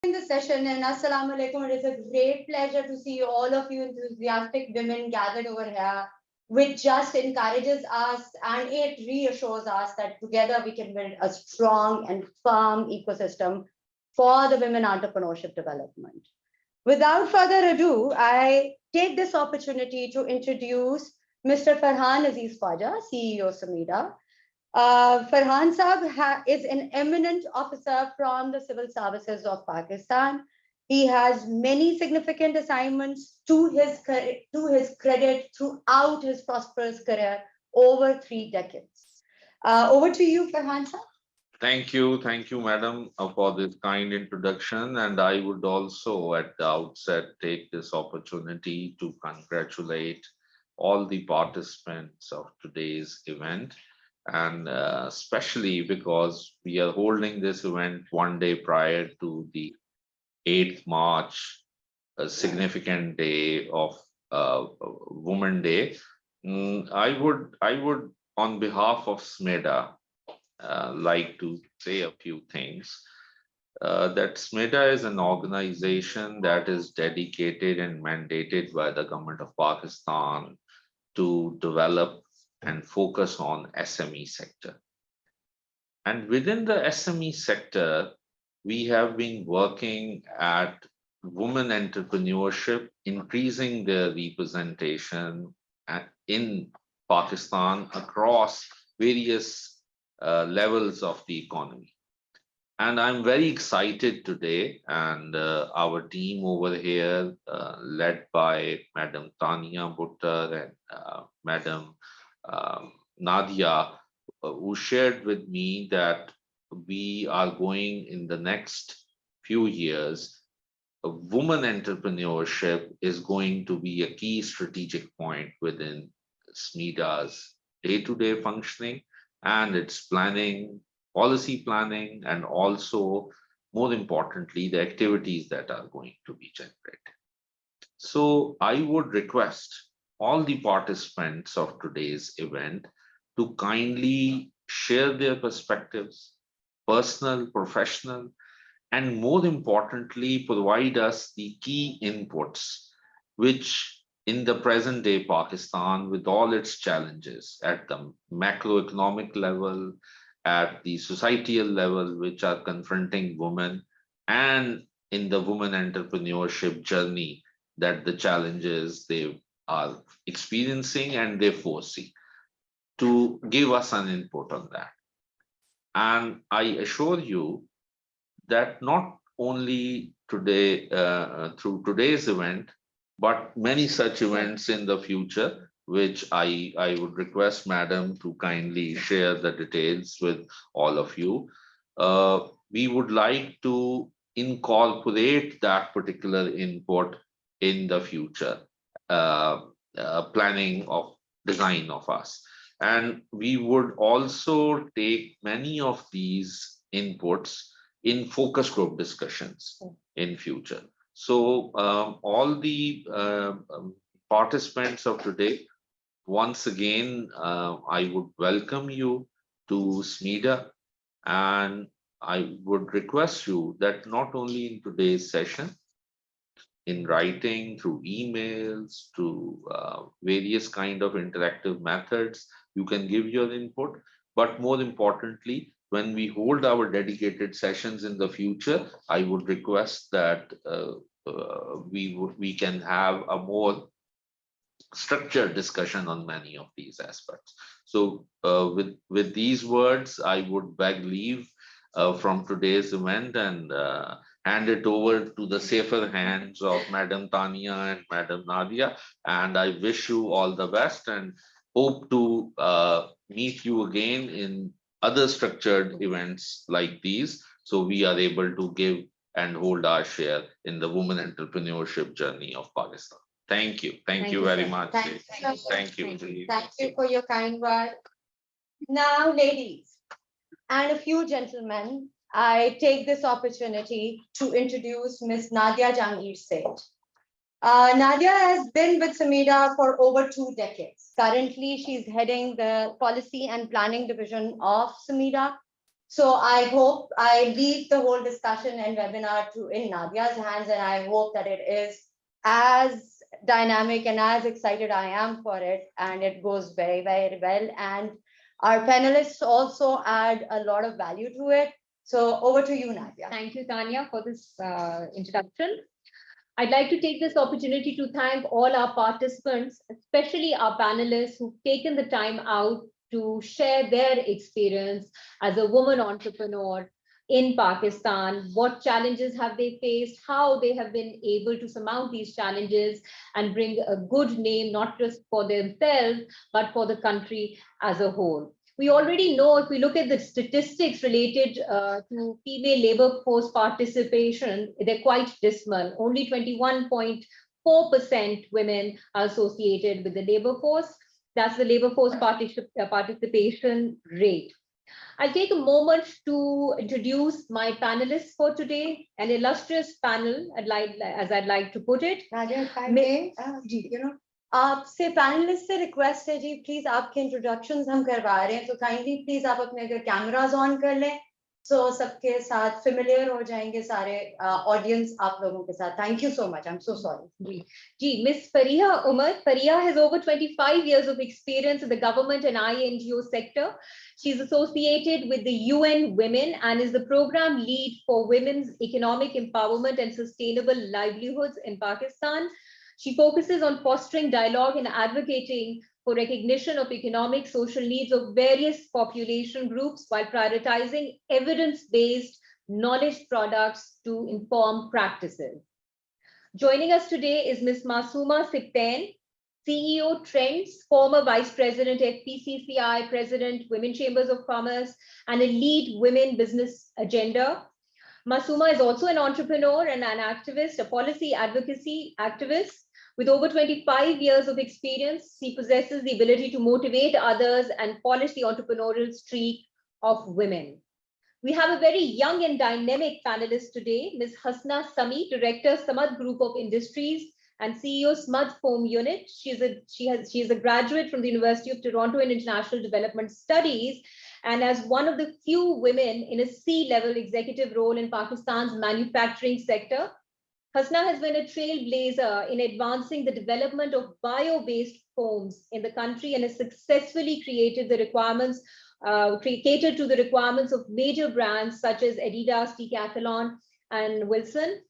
In the session, and Assalamu alaikum. It is a great pleasure to see all of you enthusiastic women gathered over here, which just encourages us and it reassures us that together we can build a strong and firm ecosystem for the women entrepreneurship development. Without further ado, I take this opportunity to introduce Mr. Farhan Aziz Khwaja, CEO SMEDA. Farhan Saab is an eminent officer from the civil services of Pakistan. He has many significant assignments to his credit throughout his prosperous career over 3 decades. Over to you, Farhan Saab. Thank you, madam, for this kind introduction. And I would also, at the outset, take this opportunity to congratulate all the participants of today's event. And especially because we are holding this event one day prior to the 8th March, a significant day of Women Day. I would, on behalf of SMEDA, like to say a few things. That SMEDA is an organization that is dedicated and mandated by the government of Pakistan to develop and focus on SME sector. And within the SME sector, we have been working at women entrepreneurship, increasing their representation in Pakistan across various levels of the economy. And I'm very excited today, and our team over here, led by Madam Tania Buttar and Madam Nadia, who shared with me that we are going in the next few years, women entrepreneurship is going to be a key strategic point within SMEDA's day-to-day functioning and its planning, policy planning, and also, more importantly, the activities that are going to be generated. So I would request all the participants of today's event to kindly share their perspectives, personal, professional, and more importantly, provide us the key inputs, which in the present day Pakistan, with all its challenges at the macroeconomic level, at the societal level, which are confronting women, and in the women entrepreneurship journey, that the challenges they are experiencing and they foresee, to give us an input on that. And I assure you that not only today, through today's event, but many such events in the future, which I would request Madam to kindly share the details with all of you. We would like to incorporate that particular input in the future planning of design of us. And we would also take many of these inputs in focus group discussions in future. So all the participants of today, once again, I would welcome you to SMEDA, and I would request you that not only in today's session, in writing, through emails, to various kind of interactive methods, you can give your input. But more importantly, when we hold our dedicated sessions in the future, I would request that we can have a more structured discussion on many of these aspects. So with these words, I would beg leave from today's event and hand it over to the safer hands of Madam Tania and Madam Nadia. And I wish you all the best and hope to meet you again in other structured events like these, so we are able to give and hold our share in the women entrepreneurship journey of Pakistan. Thank you. Thank you very much. Thank you. Thank you for your kind word. Now, ladies and a few gentlemen, I take this opportunity to introduce Ms. Nadia Jangir Seth. Nadia has been with SMEDA for over 2 decades. Currently, she's heading the policy and planning division of SMEDA. So I hope I leave the whole discussion and webinar in Nadia's hands, and I hope that it is as dynamic and as excited I am for it, and it goes very, very well. And our panelists also add a lot of value to it. So over to you, Nadia. Thank you, Tanya, for this introduction. I'd like to take this opportunity to thank all our participants, especially our panelists who've taken the time out to share their experience as a woman entrepreneur in Pakistan. What challenges have they faced, how they have been able to surmount these challenges and bring a good name, not just for themselves, but for the country as a whole. We already know, if we look at the statistics related to female labor force participation, they're quite dismal. Only 21.4% women are associated with the labor force. That's the labor force participation rate. I'll take a moment to introduce my panelists for today, an illustrious panel, as I'd like to put it. Nadia, if I may, आपसे panelist से request है जी, please आपके introductions हम करवा रहे हैं, तो kindly please आप अपने अगर कैमरास ऑन कर लें, सो सबके साथ फेमिलियर हो जाएंगे सारे ऑडियंस आप लोगों के साथ. Thank you so much. I am so sorry. जी, Miss Fariha Umar. Fariha has over 25 years of experience in the government and INGO sector. She's associated with the UN Women and is the program lead for women's economic empowerment and sustainable livelihoods in Pakistan. She focuses on fostering dialogue and advocating for recognition of economic, social needs of various population groups while prioritizing evidence-based knowledge products to inform practices. Joining us today is Ms. Masooma Siptain, CEO Trends, former Vice President at PCCI, President, Women Chambers of Commerce, and a lead women business agenda. Masooma is also an entrepreneur and an activist, a policy advocacy activist. With over 25 years of experience, she possesses the ability to motivate others and polish the entrepreneurial streak of women. We have a very young and dynamic panelist today, Ms. Hasna Sami, Director, Samad Group of Industries and CEO, Smad Foam Unit. She is a graduate from the University of Toronto in International Development Studies, and as one of the few women in a C-level executive role in Pakistan's manufacturing sector, Hasna has been a trailblazer in advancing the development of bio-based foams in the country and has successfully catered to the requirements of major brands such as Adidas, Decathlon, and Wilson.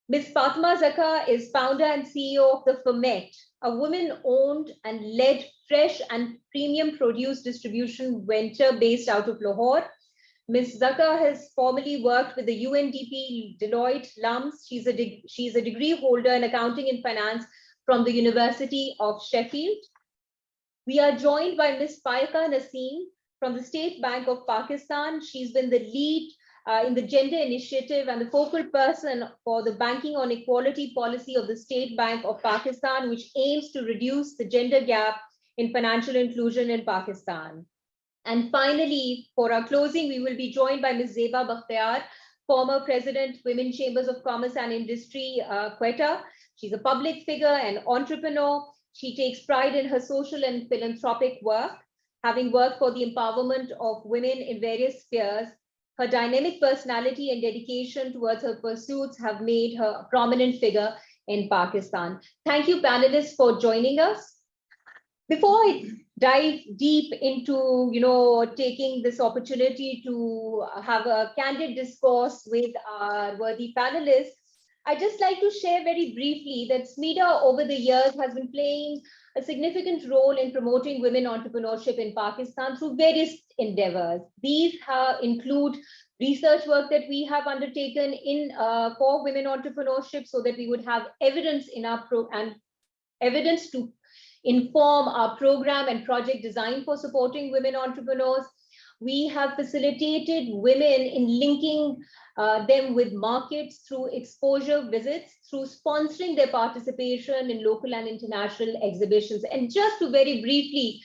Ms. Fatma Zaka is founder and CEO of the Fermet, a women-owned and led fresh and premium produce distribution venture based out of Lahore. Ms. Zaka has formerly worked with the UNDP, Deloitte, LUMS. She's a degree holder in accounting and finance from the University of Sheffield. We are joined by Ms. Paika Naseem from the State Bank of Pakistan. She's been the lead in the gender initiative and the focal person for the banking on equality policy of the State Bank of Pakistan, which aims to reduce the gender gap in financial inclusion in Pakistan. And finally, for our closing, we will be joined by Ms. Zeba Bakhtiar, former President, Women Chambers of Commerce and Industry, Quetta. She's a public figure and entrepreneur. She takes pride in her social and philanthropic work, having worked for the empowerment of women in various spheres. Her dynamic personality and dedication towards her pursuits have made her a prominent figure in Pakistan. Thank you, panelists, for joining us. Before I dive deep into, taking this opportunity to have a candid discourse with our worthy panelists, I'd just like to share very briefly that SMEDA over the years has been playing a significant role in promoting women entrepreneurship in Pakistan through various endeavors. These include research work that we have undertaken for women entrepreneurship, so that we would have evidence in our evidence to inform our program and project design for supporting women entrepreneurs. We have facilitated women in linking them with markets through exposure visits, through sponsoring their participation in local and international exhibitions. And just to very briefly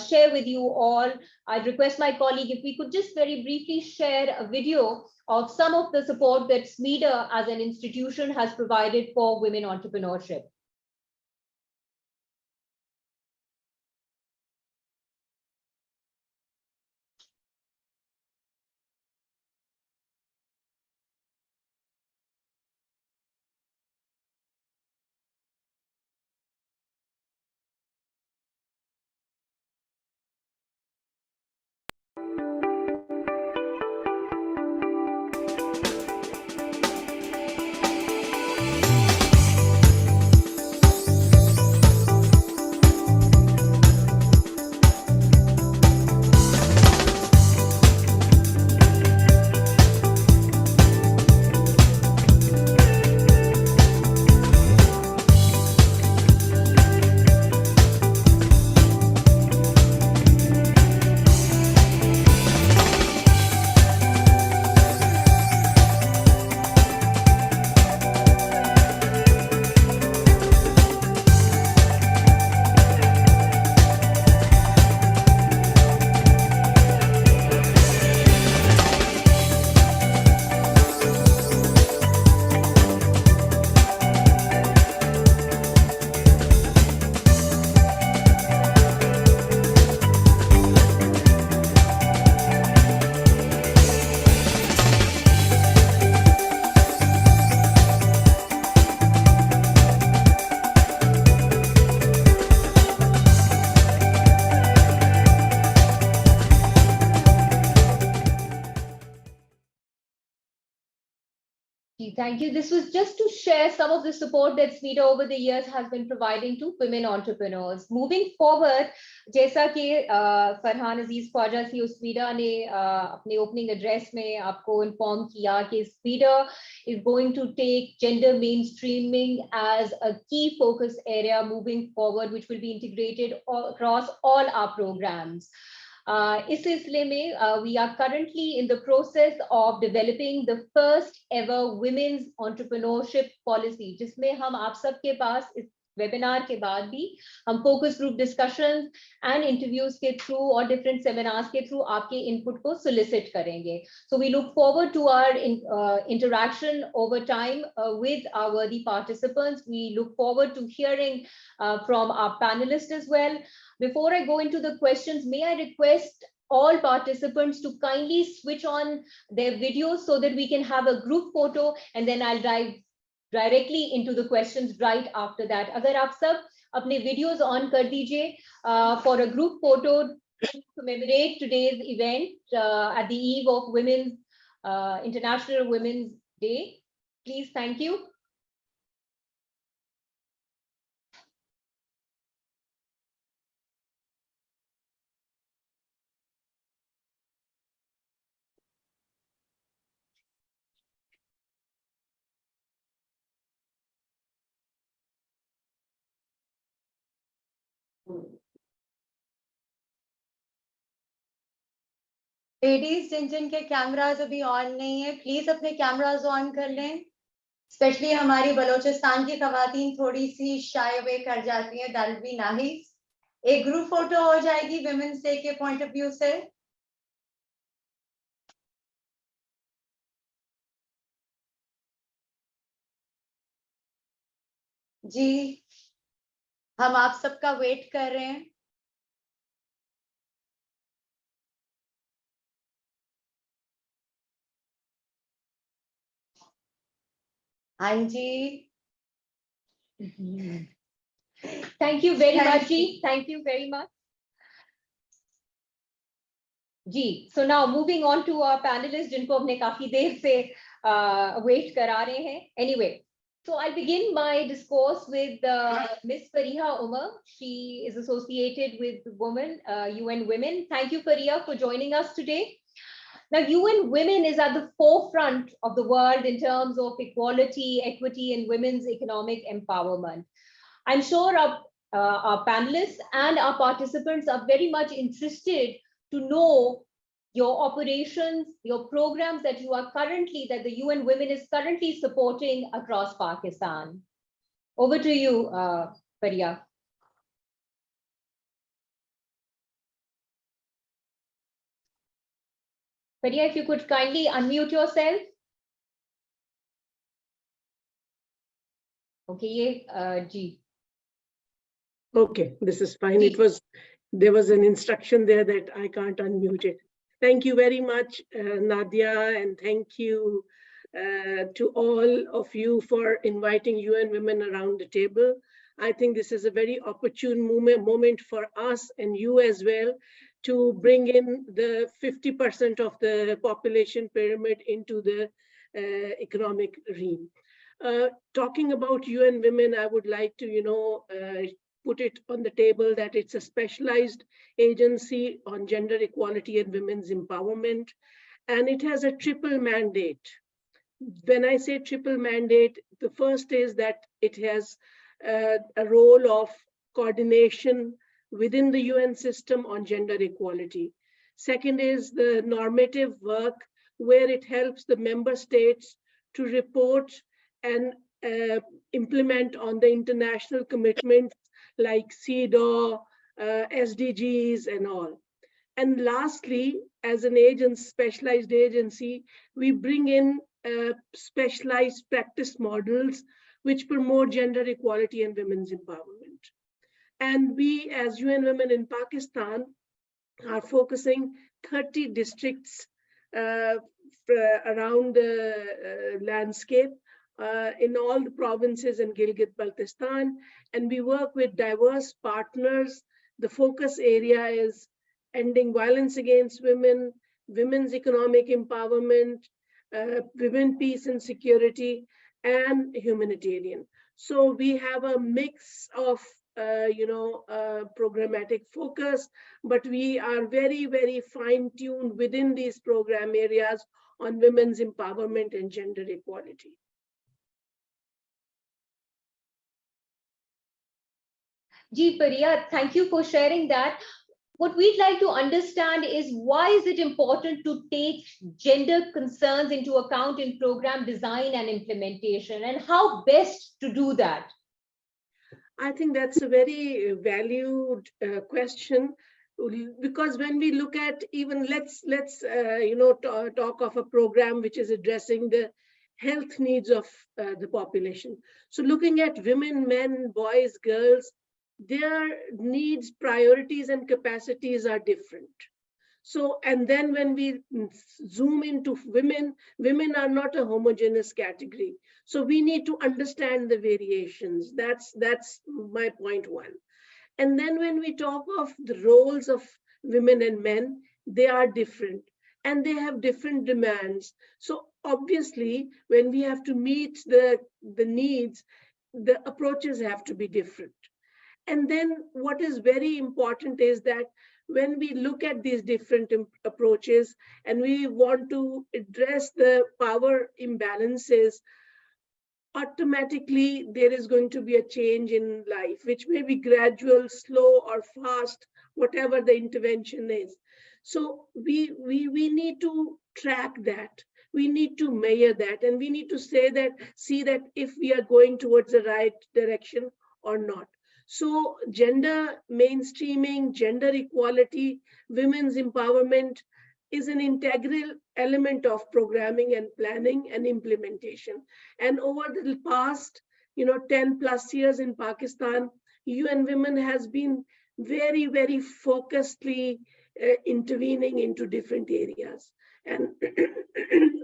share with you all, I'd request my colleague if we could just very briefly share a video of some of the support that SMEDA as an institution has provided for women entrepreneurship. Thank you. This was just to share some of the support that SMEDA over the years has been providing to women entrepreneurs. Moving forward, जैसा कि फरहान अजीज ख्वाजा सी SMEDA ने अपने opening address में आपको inform किया कि SMEDA is going to take gender mainstreaming as a key focus area moving forward, which will be integrated across all our programs. इस सिलसिले में we are currently in the process of developing the first ever women's entrepreneurship policy, जिसमें हम आप सबके पास इस webinar के बाद भी हम focus group discussions and interviews के थ्रू और डिफरेंट सेमिनार्स के थ्रू आपके इनपुट को सोलिसिट करेंगे. So we look forward to our interaction over time with our worthy participants. We look forward to hearing from our panelists as well. Before I go into the questions, may I request all participants to kindly switch on their videos so that we can have a group photo, and then I'll dive directly into the questions right after that. अगर आप सब अपने videos on कर दीजिए for a group photo to commemorate today's event at the eve of International Women's Day. Please, thank you. Ladies जिन जिन के cameras अभी ऑन नहीं है, प्लीज अपने कैमरास ऑन कर लें. स्पेशली हमारी बलोचिस्तान की खवातीन थोड़ी सी शाय अवे कर जाती हैं. That will be nice. एक ग्रुप फोटो हो जाएगी विमेंस डे के पॉइंट ऑफ व्यू से. जी, हम आप सबका वेट कर रहे हैं. हाँ जी. Thank you very much, Ji. Thank you very much. Ji, so now moving on to our panelists जिनको हमने काफी देर से wait करा रहे हैं. Anyway, so I'll begin my discourse with Miss Fariha Umar. She is associated with UN Women. Thank you, Fariha, for joining us today. Now, UN Women is at the forefront of the world in terms of equality, equity, and women's economic empowerment. I'm sure our panelists and our participants are very much interested to know your operations, your programs that that the UN Women is currently supporting across Pakistan. Over to you, Fariha. Fariha, if you could kindly unmute yourself. Okay, Ji. Okay, this is fine. There was an instruction there that I can't unmute it. Thank you very much, Nadia, and thank you to all of you for inviting UN Women around the table. I think this is a very opportune moment for us and you as well to bring in the 50% of the population pyramid into the economic realm. Talking about UN Women, I would like to, put it on the table that it's a specialized agency on gender equality and women's empowerment, and it has a triple mandate. When I say triple mandate, the first is that it has a role of coordination within the UN system on gender equality. Second is the normative work, where it helps the member states to report and implement on the international commitments like sDay, SDGs and all. And lastly, as an specialized agency, we bring in specialized practice models which promote gender equality and women's empowerment. And we, as UN Women in Pakistan, are focusing 30 districts around the landscape in all the provinces in Gilgit-Baltistan, and we work with diverse partners. The focus area is ending violence against women, women's economic empowerment, women, peace and security, and humanitarian. So we have a mix of programmatic focus, but we are very, very fine-tuned within these program areas on women's empowerment and gender equality. Ji Priya, thank you for sharing that. What we'd like to understand is why is it important to take gender concerns into account in program design and implementation, and how best to do that? I think that's a very valued question, because when we look at, even let's talk of a program which is addressing the health needs of the population. So looking at women, men, boys, girls, their needs, priorities, and capacities are different. So, and then when we zoom into women, women are not a homogeneous category. So we need to understand the variations. That's my point one. And then when we talk of the roles of women and men, they are different and they have different demands. So obviously, when we have to meet the needs, the approaches have to be different. And then what is very important is that when we look at these different approaches and we want to address the power imbalances, automatically there is going to be a change in life, which may be gradual, slow, or fast, whatever the intervention is. So we need to track that. We need to measure that, and we need to see that if we are going towards the right direction or not. So gender mainstreaming, gender equality, women's empowerment is an integral element of programming and planning and implementation. And over the past, 10 plus years in Pakistan, UN Women has been very, very focusedly intervening into different areas. And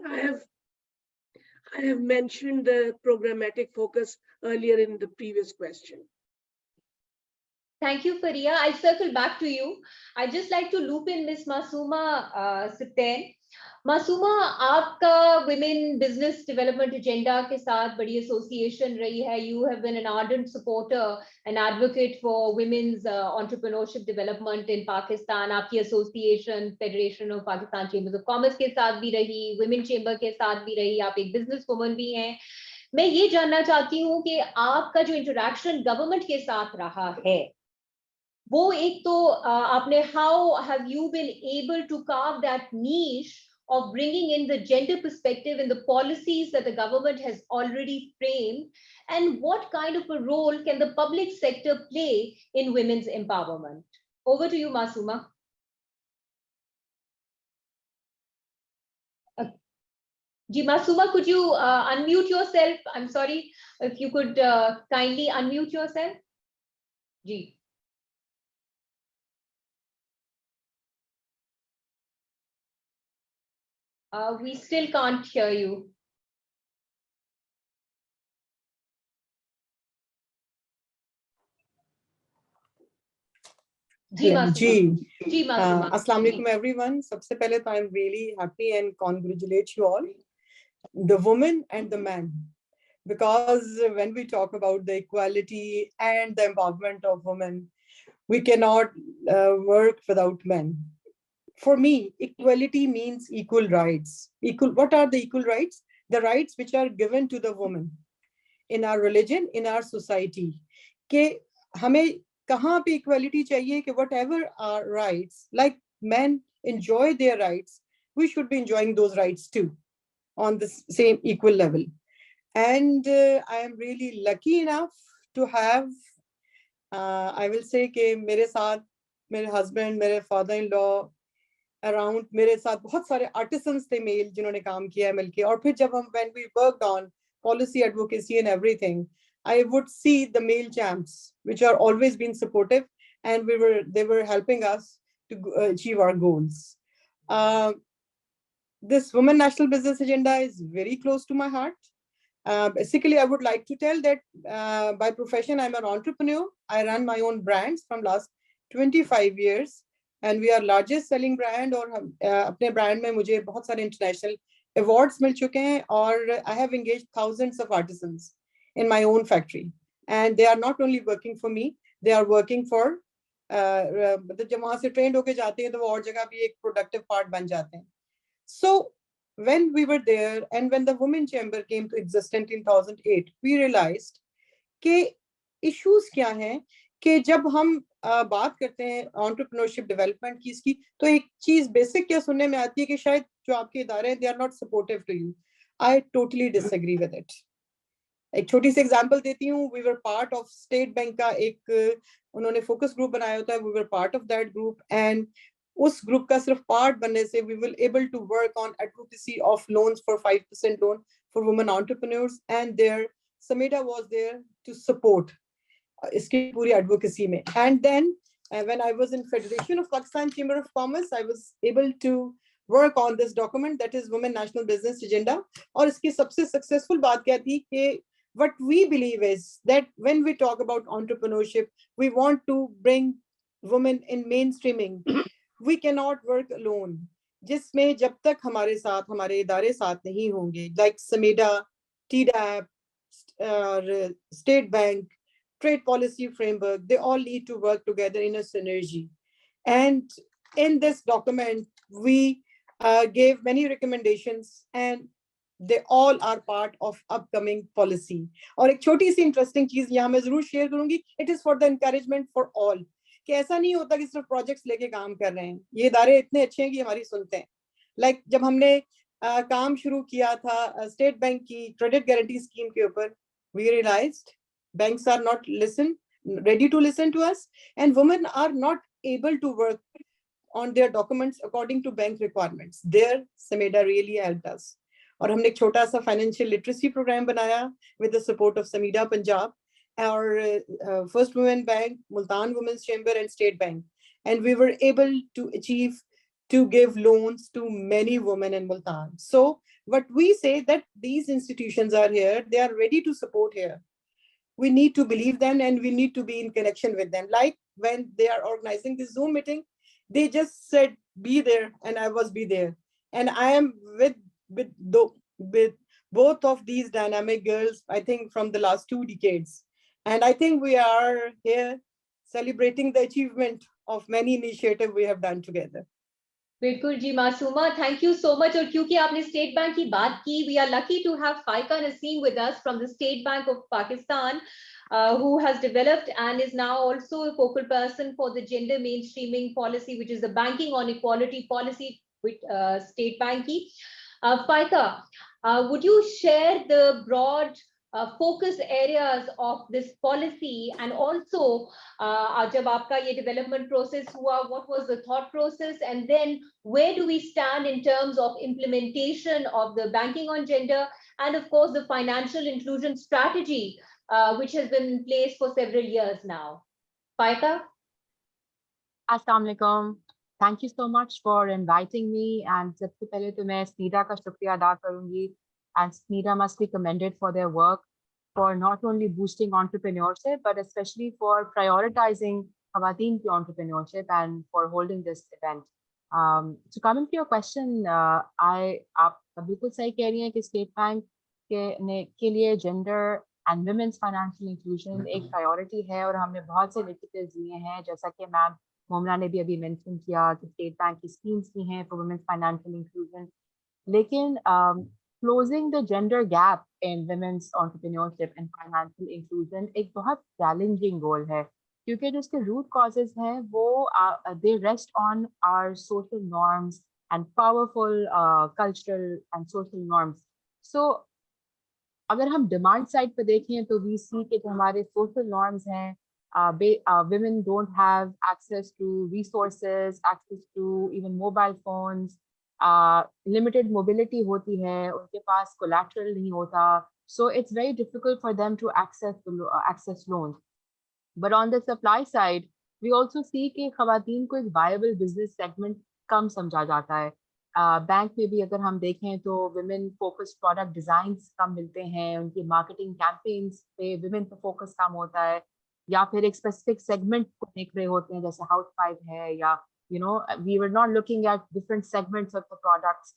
I have mentioned the programmatic focus earlier in the previous question. Thank you, Faria. I'll circle back to you. I'd just like to loop in Ms. Masuma Siten. Masuma, आपका women business development agenda के साथ बड़ी association रही है. You have been an ardent supporter and advocate for women's entrepreneurship development in Pakistan. आपकी association Federation of Pakistan Chambers of Commerce के साथ भी रही, Women Chamber के साथ भी रही. आप एक business woman भी हैं. मैं ये जानना चाहती हूँ कि आपका जो interaction government के साथ रहा है, वो एक तो आपने how have you been able to carve that niche of bringing in the gender perspective in the policies that the government has already framed, and what kind of a role can the public sector play in women's empowerment? Over to you, Masuma. Ji Masuma, could you unmute yourself? I'm sorry, if you could kindly unmute yourself. Ji. We still can't hear you. Assalamu alaikum everyone. Sabse pehle to I'm really happy and congratulate you all, the women and the men, because when we talk about the equality and the empowerment of women, we cannot work without men. For me, equality means equal rights. What are the equal rights? The rights which are given to the woman in our religion, in our society. कि हमें कहाँ पे equality चाहिए कि whatever our rights, like men enjoy their rights, we should be enjoying those rights too, on the same equal level. And I am really lucky enough to have, I will say कि मेरे साथ मेरे husband, मेरे father-in-law, around मेरे साथ बहुत सारे artisans थे male जिन्होंने काम किया है मिलके. और फिर जब हम when we worked on policy advocacy and everything, I would see the male champs which are always been supportive, and they were helping us to achieve our goals. This Women National Business Agenda is very close to my heart. Basically, I would like to tell that by profession, I'm an entrepreneur. I run my own brands from last 25 years. And we are largest selling brand, और अपने brand में मुझे बहुत सारे international awards मिल चुके हैं और I have engaged thousands of artisans in my own factory, and they are not only working for me, they are working for मतलब जब वहां से trained होके जाते हैं तो वो और जगह भी एक productive part बन जाते हैं. So when we were there and when the women chamber came to existence in 2008, we realized कि issues क्या हैं कि जब हम बात करते हैं entrepreneurship development की इसकी, तो एक चीज basic क्या सुनने में आती है कि शायद जो आपके इदारे हैं they are not supportive to you. I totally disagree with it. एक छोटी सी एग्जांपल देती हूँ. We were part of state bank का एक उन्होंने फोकस ग्रुप बनाया होता है. We were part of that group, and उस ग्रुप का सिर्फ पार्ट बनने से we will able to work on advocacy of loans for 5% loan for women entrepreneurs, and their SMEDA was there to support इसकी पूरी advocacy में. And then when I was in Federation of Pakistan Chamber of Commerce, I was able to work on this document, that is Women National Business Agenda. और इसकी सबसे successful बात क्या थी कि what we believe is that when we talk about entrepreneurship, we want to bring women in mainstreaming. We cannot work alone. जिसमें जब तक हमारे साथ हमारे इदारे साथ नहीं होंगे, like SMEDA, TDAP, State Bank, Trade Policy Framework, they all need to work together in a synergy. And in this document, we gave many recommendations, and they all are part of upcoming policy. और एक छोटी सी interesting चीज यहाँ मैं जरूर share करूंगी. It is for the encouragement for all. कि ऐसा नहीं होता कि सिर्फ प्रोजेक्ट्स लेके काम कर रहे हैं. ये इदारे इतने अच्छे हैं कि हमारी सुनते हैं. लाइक जब हमने काम शुरू किया था स्टेट बैंक की क्रेडिट गारंटी स्कीम के ऊपर, we realized banks are not ready to listen to us, and women are not able to work on their documents according to bank requirements. There, SMEDA really helped us. और हमने एक छोटा सा financial literacy program बनाया with the support of SMEDA Punjab, our First Women Bank, Multan Women's Chamber, and State Bank. And we were able to achieve to give loans to many women in Multan. So what we say that these institutions are here, they are ready to support here. We need to believe them, and we need to be in connection with them. Like when they are organizing this Zoom meeting, they just said, be there, and I was be there. And I am with both of these dynamic girls, I think from the last 2 decades. And I think we are here celebrating the achievement of many initiatives we have done together. बिल्कुल जी Masooma, thank you so much. और क्योंकि आपने State Bank की बात की, we are lucky to have Faika Naseem with us from the State Bank of Pakistan, who has developed and is now also a focal person for the gender mainstreaming policy, which is the banking on equality policy with state bank ki. Faika, would you share the broad focus areas of this policy, and also jab aapka ye development process hua, what was the thought process, and then where do we stand in terms of implementation of the banking on gender, and of course the financial inclusion strategy which has been in place for several years now. Faika? Assalamu alaikum. Thank you so much for inviting me. And सबसे पहले तो मैं SMEDA का शुक्रिया अदा करूंगी. And SMEDA must be commended for their work, for not only boosting entrepreneurship, but especially for prioritizing Khawateen ki entrepreneurship and for holding this event. So coming to your question, आप बिल्कुल सही कह रही हैं कि स्टेट बैंक के लिए gender and women's financial inclusion एक प्रायोरिटी है, और हमने बहुत से इनिशिएटिव्स लिए हैं, जैसा कि मैम मोमना ने भी अभी मेंशन किया कि स्टेट बैंक की स्कीम्स भी हैं फॉर वुमेन्स फाइनेंशियल इंक्लूजन. लेकिन closing the gender gap in women's entrepreneurship and financial inclusion एक बहुत चैलेंजिंग गोल है, क्योंकि जो इसके रूट कॉजेज हैं वो they rest on our social norms and powerful cultural and social norms. So अगर हम डिमांड साइड पर देखें तो वी सी के जो हमारे सोशल नॉर्म्स हैं, women don't have access to resources, access to even mobile phones, limited mobility होती है, उनके पास collateral नहीं होता, so it's very difficult for them to access loans. But on the supply side, we also see कि ख़वातीन को एक viable business segment कम समझा जाता है. बैंक में भी अगर हम देखें तो women focused product designs कम मिलते हैं, उनकी marketing campaigns पे women पे focus कम होता है, या फिर एक स्पेसिफिक सेगमेंट को देख रहे होते हैं, जैसे हाउस वाइफ है, या we were not looking at different segments of the products.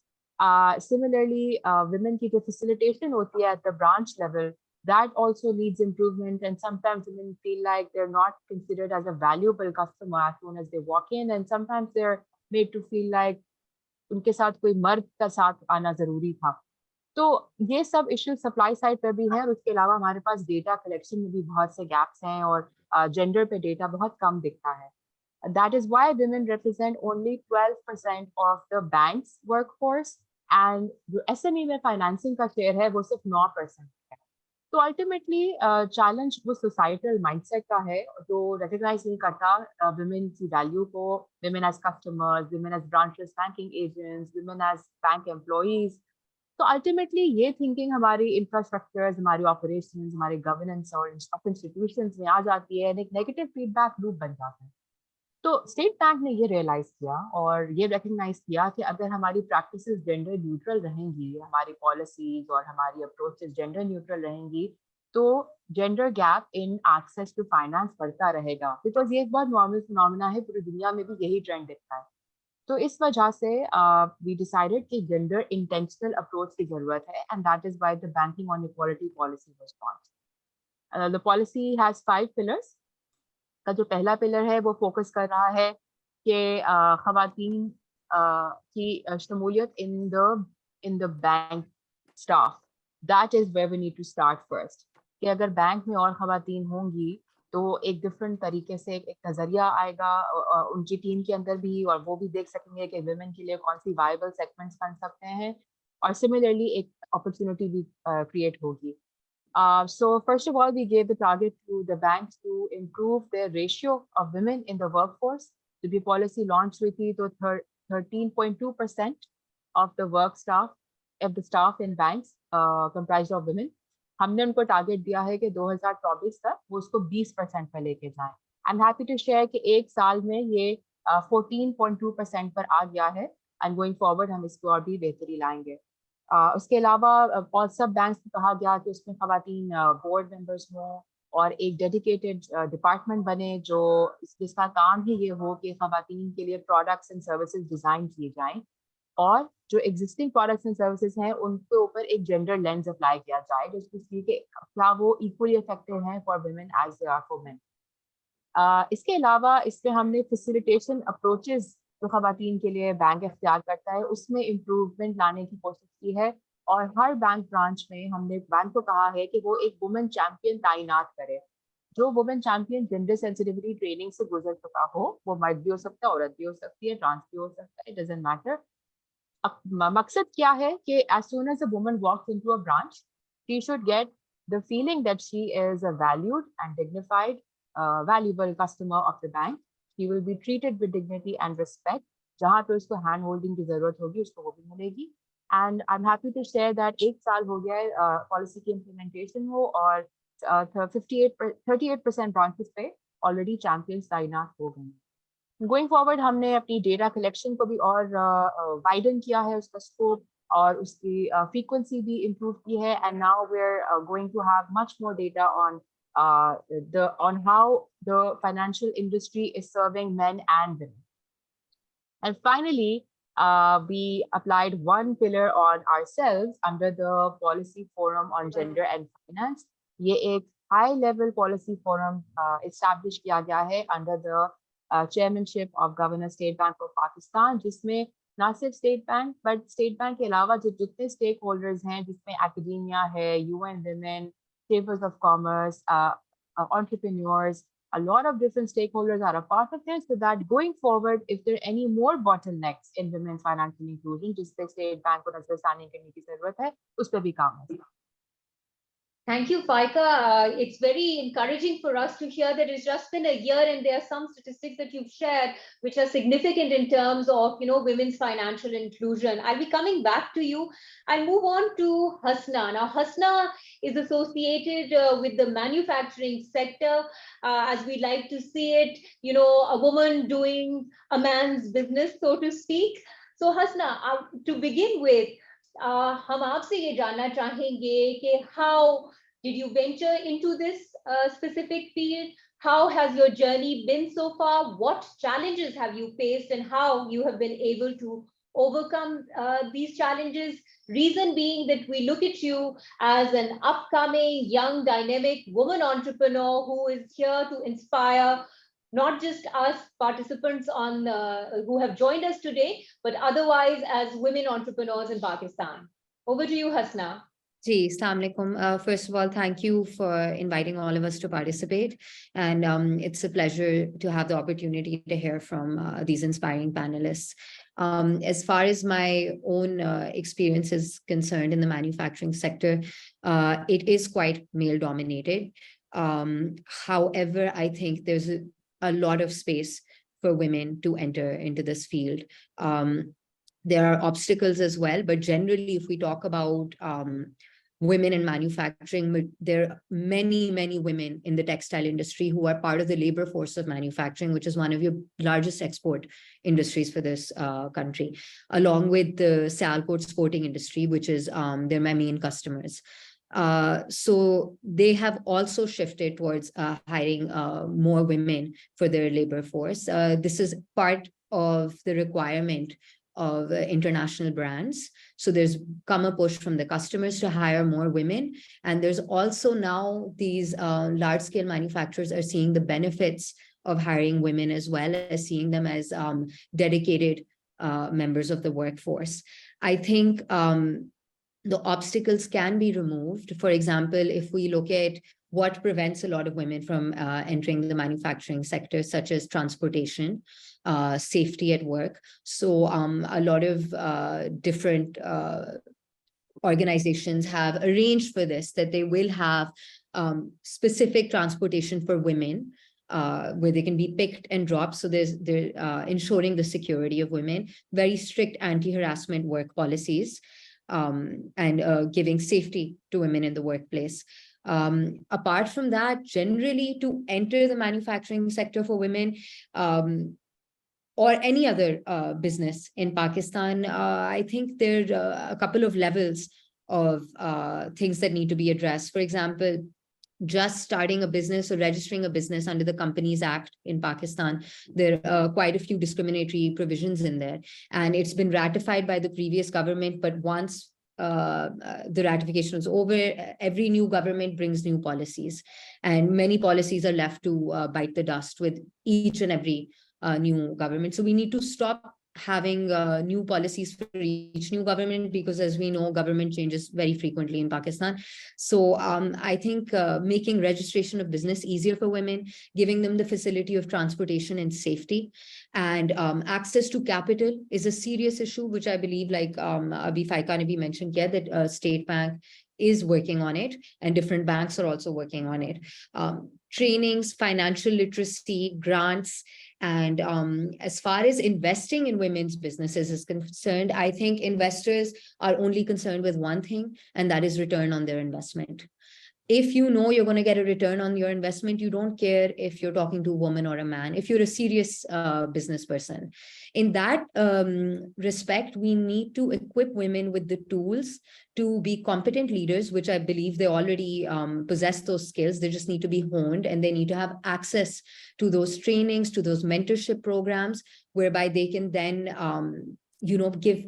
Similarly, women की जो facilitation होती है at the branch level, that also needs improvement, and sometimes women feel like they're not considered as a valuable customer as soon as they walk in, and sometimes they're made to feel like उनके साथ कोई मर्द का साथ आना जरूरी था. तो ये सब इश्यू सप्लाई साइड पे भी है, और उसके अलावा हमारे पास डेटा कलेक्शन में भी बहुत से गैप्स हैं, और जेंडर पे डेटा बहुत कम दिखता है. That is why women represent only 12% of the bank's workforce, and जो SME में फाइनेंसिंग का शेयर है वो सिर्फ 9% है. तो अल्टीमेटली चैलेंज वो सोसाइटल माइंडसेट का है जो रिकॉग्नाइज नहीं करता women की वैल्यू को, women as customers, women as branchless banking agents, women as bank employees. तो अल्टीमेटली ये थिंकिंग हमारी इंफ्रास्ट्रक्चर्स, हमारी ऑपरेशंस, हमारे गवर्नेंस और इंस्टीट्यूशंस में आ जाती है, एक नेगेटिव फीडबैक लूप बन जाता है. तो स्टेट बैंक ने ये रियलाइज किया और ये रिकग्नाइज किया कि अगर हमारी प्रैक्टिसेस जेंडर न्यूट्रल रहेंगी, हमारी पॉलिसीज और हमारी अप्रोचेस जेंडर न्यूट्रल रहेंगी, तो gender gap in access to finance बढ़ता रहेगा. बिकॉज ये एक बहुत नॉर्मल फिनोमेना है, पूरी दुनिया में भी यही ट्रेंड दिखता है. तो इस वजह से वी डिसाइडेड कि जेंडर इंटेंशनल अप्रोच की जरूरत है, and that is why the banking on equality policy was launched. The policy has 5 pillars. का जो पहला पिलर है वो फोकस कर रहा है कि खवातीन की शमूलियत in the bank staff. That is where we need to start first. कि अगर बैंक में और खवातीन होंगी तो एक डिफरेंट तरीके से एक नज़रिया आएगा उनकी टीम के अंदर भी, और वो भी देख सकेंगे कि वुमेन के लिए कौन सी वायबल सेगमेंट्स बन सकते हैं, और सिमिलरली एक अपॉर्चुनिटी भी क्रिएट होगी. So first of all, we gave the target to the banks to improve their ratio of women in the workforce. To be policy launched with it, 13.2% of the work staff, of the staff in banks comprised of women. हमने उनको target दिया है कि 2024 तक वो उसको 20% पे लेके जाएं. I'm happy to share कि एक साल में ये 14.2% पर आ गया है, and going forward हम इसको और भी बेहतरी लाएंगे. उसके अलावा और सब बैंक्स को कहा गया कि उसमें खवातीन बोर्ड मेंबर्स हों और एक डेडिकेटेड डिपार्टमेंट बने जो जिसका काम ही ये हो कि खवातीन के लिए प्रोडक्ट्स एंड सर्विसेज डिज़ाइन किए जाएं, और जो एग्जिस्टिंग प्रोडक्ट्स एंड सर्विसेज हैं उनके ऊपर एक जेंडर लेंस अप्लाई किया जाए, जिसकी कि क्या वो इक्वली इफेक्टिव हैं for women as they are for men. इसके अलावा इसमें हमने फैसिलिटेशन अप्रोचेस जो खवातीन के लिए बैंक इख्तियार करता है उसमें इम्प्रूवमेंट लाने की कोशिश की है, और हर बैंक ब्रांच में हमने बैंक को कहा है कि वो एक वुमेन चैंपियन तैनात करे. जो women champion gender sensitivity training से गुजर चुका हो, वो मर्द भी हो सकता है, औरत भी हो सकती है, ट्रांस भी हो सकता है, इट डजंट मैटर. मकसद क्या है कि as soon as a woman walks into a branch, she should get the feeling that she is a valued and dignified valuable customer of the bank. He will be treated with dignity and respect. जहाँ पे उसको hand holding की जरूरत होगी उसको वो भी मिलेगी. And I am happy to share that एक साल हो गया है पॉलिसी की इम्प्लीमेंटेशन हो, और 38% ब्रांचेस पे ऑलरेडी चैंपियंस तैनात हो गए. गोइंग फॉरवर्ड हमने अपनी डेटा कलेक्शन को भी और वाइडन किया है, उसका स्कोप और उसकी फ्रीक्वेंसी भी इम्प्रूव की है, and now we are going to have much more data on how the financial industry is serving men and women. And finally, we applied one pillar on ourselves under the Policy Forum on Gender and Finance. ये एक high level policy forum establish किया गया है under the chairmanship of Governor State Bank of Pakistan, जिसमें ना सिर्फ state bank but state Bank के अलावा जितने स्टेक होल्डर्स हैं, जिसमें एकेडेमिया है, UN Women, chambers of commerce, entrepreneurs, a lot of different stakeholders are a part of this, so that going forward, if there are any more bottlenecks in women's financial inclusion, जिस पे state bank को नजरसानी करने की जरूरत है, उस पर भी काम होगा. Thank you, Faika. It's very encouraging for us to hear that it's just been a year and there are some statistics that you've shared which are significant in terms of, women's financial inclusion. I'll be coming back to you. I'll move on to Hasna. Now, Hasna is associated with the manufacturing sector, as we like to see it, a woman doing a man's business, so to speak. So, Hasna, to begin with, हम आपसे ये जानना चाहेंगे कि how did you venture into this specific field? How has your journey been so far? What challenges have you faced, and how you have been able to overcome these challenges? Reason being that we look at you as an upcoming young dynamic woman entrepreneur who is here to inspire not just us participants on who have joined us today, but otherwise as women entrepreneurs in Pakistan. Over to you, Hasna. Ji, Assalamu alaikum. First of all, thank you for inviting all of us to participate. And it's a pleasure to have the opportunity to hear from these inspiring panelists. As far as my own experience is concerned in the manufacturing sector, it is quite male dominated. However, I think there's a lot of space for women to enter into this field. There are obstacles as well, but generally, if we talk about women in manufacturing, there are many, many women in the textile industry who are part of the labor force of manufacturing, which is one of your largest export industries for this country, along with the Sialkot sporting industry, which is they're my main customers. So they have also shifted towards hiring more women for their labor force. This is part of the requirement of international brands. So there's come a push from the customers to hire more women. And there's also now these large scale manufacturers are seeing the benefits of hiring women as well as seeing them as dedicated members of the workforce. I think the obstacles can be removed. For example, if we look at what prevents a lot of women from entering the manufacturing sector, such as transportation, safety at work. So a lot of different organizations have arranged for this, that they will have specific transportation for women, where they can be picked and dropped. So they're ensuring the security of women, very strict anti-harassment work policies, and giving safety to women in the workplace. Apart from that, generally to enter the manufacturing sector for women, or any other business in Pakistan, I think there are a couple of levels of things that need to be addressed. For example, just starting a business or registering a business under the Companies Act in Pakistan, there are quite a few discriminatory provisions in there. And it's been ratified by the previous government, but once the ratification is over, every new government brings new policies. And many policies are left to bite the dust with each and every new government. So we need to stop having new policies for each new government, because as we know, government changes very frequently in Pakistan. So I think making registration of business easier for women, giving them the facility of transportation and safety, and access to capital is a serious issue, which I believe, like Abhi Faikanabi mentioned here, that State Bank is working on it, and different banks are also working on it. Trainings, financial literacy, grants, and as far as investing in women's businesses is concerned, I think investors are only concerned with one thing, and that is return on their investment. If you know you're going to get a return on your investment, you don't care if you're talking to a woman or a man, if you're a serious business person. In that respect, we need to equip women with the tools to be competent leaders, which I believe they already possess those skills. They just need to be honed, and they need to have access to those trainings, to those mentorship programs, whereby they can then, give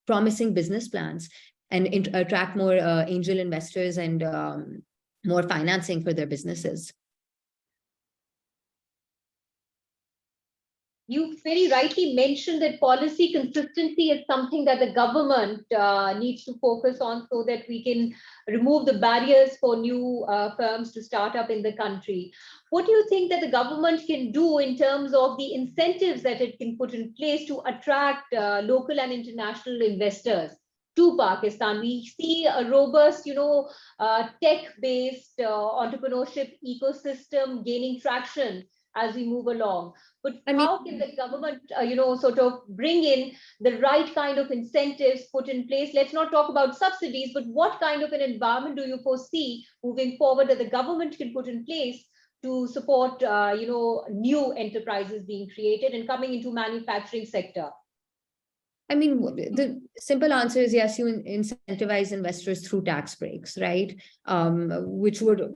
promising business plans and attract more angel investors and more financing for their businesses. You very rightly mentioned that policy consistency is something that the government needs to focus on, so that we can remove the barriers for new firms to start up in the country. What do you think that the government can do in terms of the incentives that it can put in place to attract local and international investors to Pakistan? We see a robust, tech-based entrepreneurship ecosystem gaining traction as we move along. But how can the government, sort of bring in the right kind of incentives put in place? Let's not talk about subsidies, but what kind of an environment do you foresee moving forward that the government can put in place to support, new enterprises being created and coming into manufacturing sector? I mean, the simple answer is yes, you incentivize investors through tax breaks, right? Which would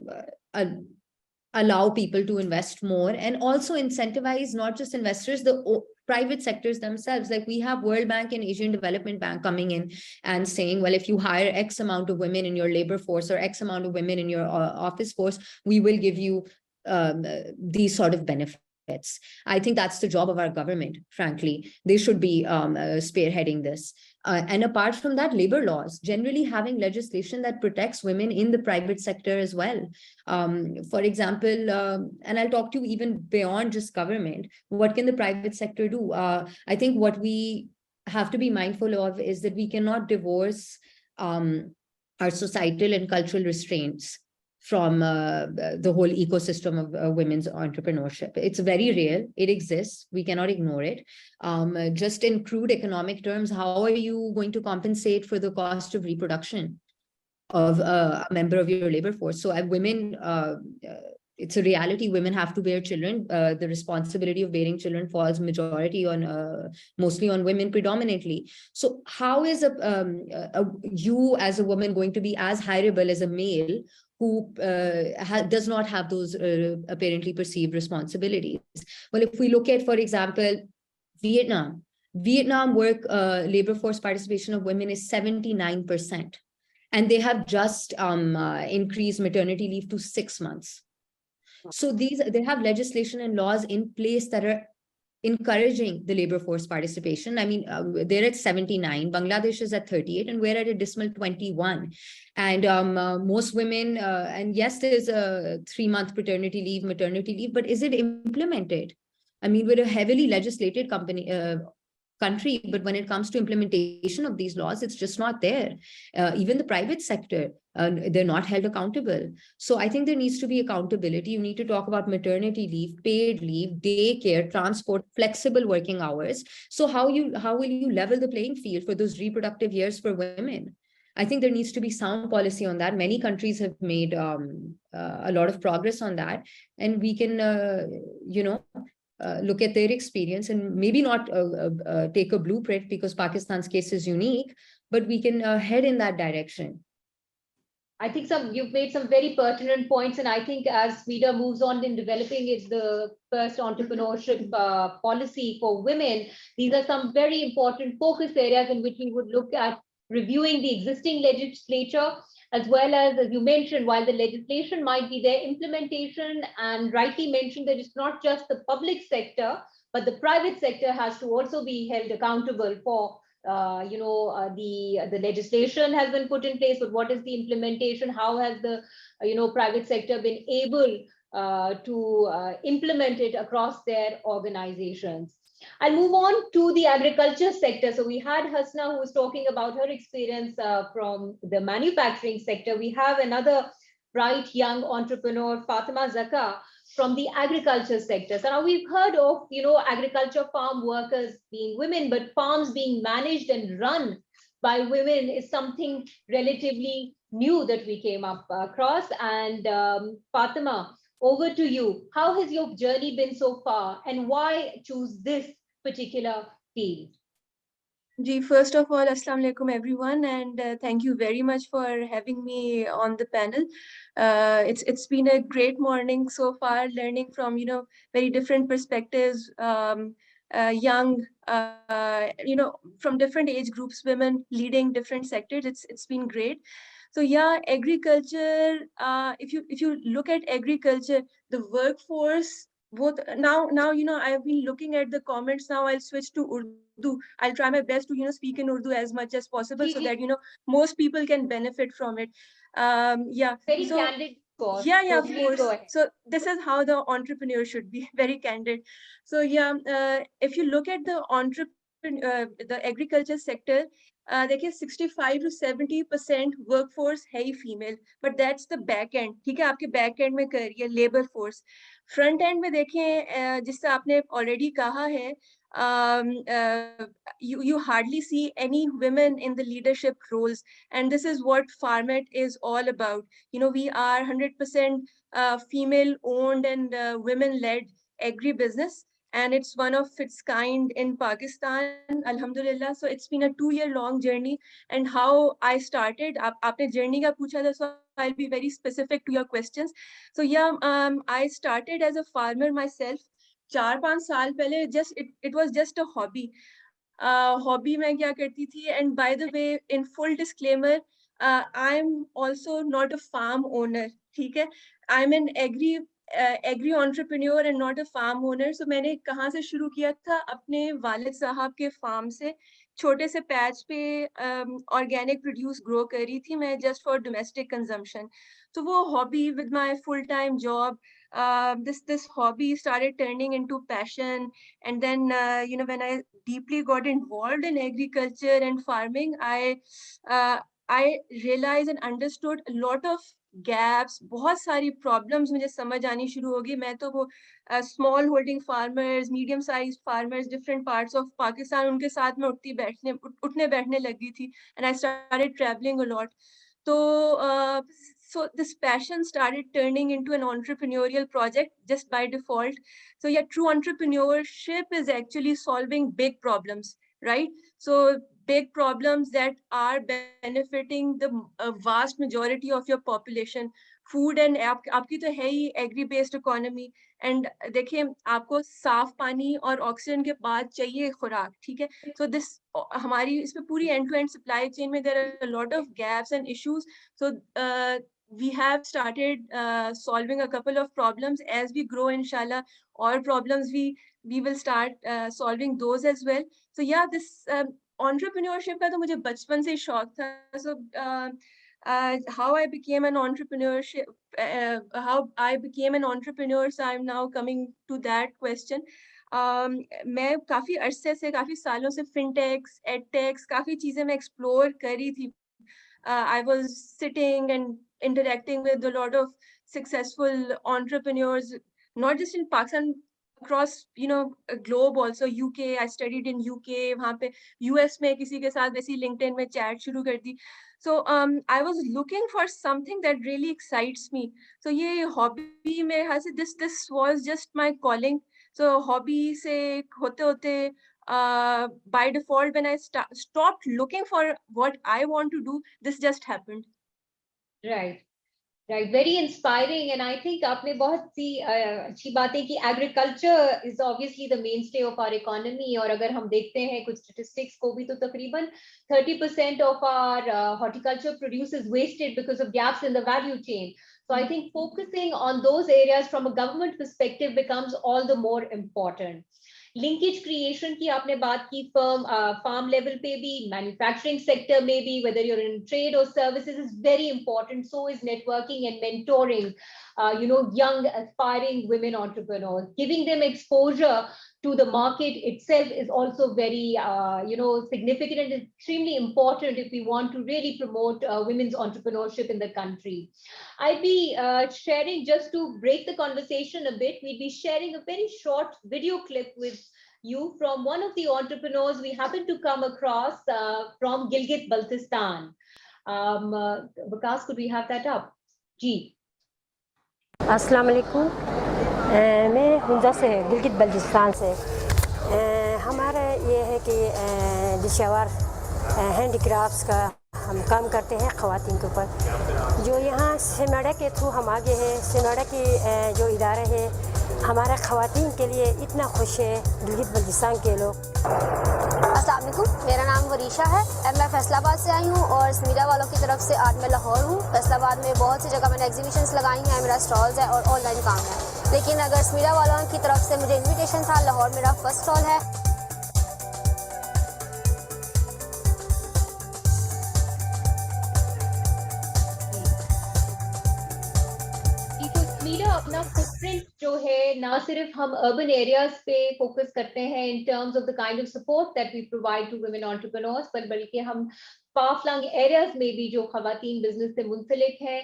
allow people to invest more, and also incentivize not just investors, the private sectors themselves. Like we have World Bank and Asian Development Bank coming in and saying, well, if you hire X amount of women in your labor force or X amount of women in your office force, we will give you these sort of benefits. I think that's the job of our government, frankly. They should be spearheading this. And apart from that, labor laws, generally having legislation that protects women in the private sector as well. For example, and I'll talk to you even beyond just government, what can the private sector do? I think what we have to be mindful of is that we cannot divorce our societal and cultural restraints from the whole ecosystem of women's entrepreneurship. It's very real. It exists. We cannot ignore it. Just in crude economic terms, how are you going to compensate for the cost of reproduction of a member of your labor force? So women, it's a reality. Women have to bear children. The responsibility of bearing children falls majority on, mostly on women predominantly. So how is you as a woman going to be as hireable as a male who does not have those apparently perceived responsibilities? Well, if we look at, for example, Vietnam work labor force participation of women is 79%. And they have just increased maternity leave to 6 months. So they have legislation and laws in place that are encouraging the labor force participation. I mean, they're at 79, Bangladesh is at 38, and we're at a dismal 21. And most women, and yes, there's a 3-month paternity leave, maternity leave, but is it implemented? I mean, we're a heavily legislated country, but when it comes to implementation of these laws, it's just not there. Even the private sector, they're not held accountable. So I think there needs to be accountability. You need to talk about maternity leave, paid leave, daycare, transport, flexible working hours. So how will you level the playing field for those reproductive years for women? I think there needs to be sound policy on that. Many countries have made a lot of progress on that, and we can, look at their experience and maybe not take a blueprint, because Pakistan's case is unique, but we can head in that direction. I think you've made some very pertinent points, and I think as SMEDA moves on in developing the first entrepreneurship policy for women, these are some very important focus areas in which we would look at reviewing the existing legislature, as well as you mentioned, while the legislation might be there, implementation, and rightly mentioned that it's not just the public sector, but the private sector has to also be held accountable for, the legislation has been put in place, but what is the implementation? How has the, private sector been able to implement it across their organizations? I'll move on to the agriculture sector. So we had Hasna, who was talking about her experience from the manufacturing sector. We have another bright young entrepreneur, Fatima Zaka, from the agriculture sector. So now we've heard of, agriculture farm workers being women, but farms being managed and run by women is something relatively new that we came up across. And Fatima, over to you. How has your journey been so far, and why choose this particular field? Ji, first of all, Assalamu alaikum everyone, and thank you very much for having me on the panel. It's been a great morning so far, learning from very different perspectives, young, from different age groups, women leading different sectors. It's been great. So yeah, agriculture, if you look at agriculture, the workforce, both now I've been looking at the comments. Now I'll switch to Urdu. I'll try my best to speak in Urdu as much as possible, so that most people can benefit from it. Yeah. Very candid. Yeah, of course. So this is how the entrepreneur should be, very candid. So yeah, if you look at the agriculture sector, देखिए 65 to 70% workforce है ही female, but that's the back end. ठीक है, आपके back end में करिए labor force. Front end में देखें, जिससे आपने already कहा है, you hardly see any women in the leadership roles, and this is what Farmet is all about. We are 100% female owned and women led agri business, and it's one of its kind in Pakistan, Alhamdulillah. So it's been a 2-year long journey. And how I started, आपने journey का पूछा था, so I'll be very specific to your questions. So yeah, I started as a farmer myself. 4-5 साल पहले, it was just a hobby. Hobby में क्या करती थी, and by the way, in full disclaimer, I'm also not a farm owner, ठीक है? I'm an agri entrepreneur and not a farm owner. So मैंने कहाँ से शुरू किया था, अपने वालिद साहब के फार्म से, छोटे से पैच पे ऑर्गेनिक प्रोड्यूस ग्रो कर रही थी मैं, just for domestic consumption. So वो hobby with my full-time job, this hobby started turning into passion. And then when I deeply got involved in agriculture and farming, I realized and understood a lot of gaps, बहुत सारी problems मुझे समझ आनी शुरू हो गई. मैं तो वो small holding farmers, medium sized farmers, different parts of Pakistan, उनके साथ में उठने बैठने लगी थी, and I started traveling a lot. So this passion started turning into an entrepreneurial project just by default. So yeah, true entrepreneurship is actually solving big problems, right? So big problems that are benefiting the vast majority of your population. Food and आपकी तो है ही agri-based economy. And देखिए, आपको साफ पानी और oxygen के बाद चाहिए खुराक, ठीक है? So this हमारी इसमें पूरी end-to-end supply chain में there are a lot of gaps and issues. So we have started solving a couple of problems. As we grow, inshallah, all problems we will start solving those as well. So yeah, this entrepreneurship का तो मुझे बचपन से शौक था. So how I became an entrepreneur, so I'm now coming to that question. मैं काफी अरसे से, काफी सालों से fintechs, edtechs, काफी चीजें मैं explore कर रही थी. I was sitting and interacting with a lot of successful entrepreneurs, not just in Pakistan, across a globe also. UK, I studied in UK. वहाँ पे US में किसी के साथ वैसी LinkedIn में chat शुरू कर दी. So I was looking for something that really excites me. So ये hobby में this was just my calling. So hobby से होते होते by default, when I stopped looking for what I want to do, this just happened. Right. Right, very inspiring, and I think आपने बहुत सी अच्छी बातें की. Agriculture is obviously the mainstay of our economy, और अगर हम देखते हैं कुछ statistics को भी, तो तकरीबन 30% of our horticulture produce is wasted because of gaps in the value chain. So I think focusing on those areas from a government perspective becomes all the more important. Linkage creation की आपने बात की, farm level पे भी, manufacturing sector में भी, whether you're in trade or services, is very important. So is networking and mentoring, young aspiring women entrepreneurs. Giving them exposure to the market itself is also very, significant and extremely important if we want to really promote women's entrepreneurship in the country. I'd be sharing, just to break the conversation a bit, we'd be sharing a very short video clip with you from one of the entrepreneurs we happen to come across from Gilgit Baltistan. Vikas, could we have that up? Ji. अस्सलाम वालेकुम, मैं हुंजा से, गिलगित बल्तिस्तान से. हमारा ये है कि डिशावर handicrafts का हम काम करते हैं ख़वातीन के ऊपर. जो यहाँ SMEDA के थ्रू हम आगे हैं. SMEDA की जो इदारा है, हमारा ख़वातीन के लिए इतना खुश है गिलगित बल्तिस्तान के लोग. अस्सलाम वालेकुम, मेरा नाम वरीशा है और मैं फैसलाबाद से आई हूँ, और SMEDA वालों की तरफ से आज मैं लाहौर हूँ. फैसलाबाद में बहुत सी जगह मैंने एग्जीबिशंस लगाई हैं, मेरा स्टॉल्स है और ऑनलाइन काम है. लेकिन अगर SMEDA वालों की तरफ से मुझे इन्विटेशन था, लाहौर मेरा फर्स्ट स्टॉल है. SMEDA अपना फुटप्रिंट जो है, ना सिर्फ हम अर्बन एरियाज पे फोकस करते हैं in terms of the kind of support that we provide to women entrepreneurs, पर बल्कि हम far flung areas में भी जो खवातीन बिजनेस से मुंसलिक हैं,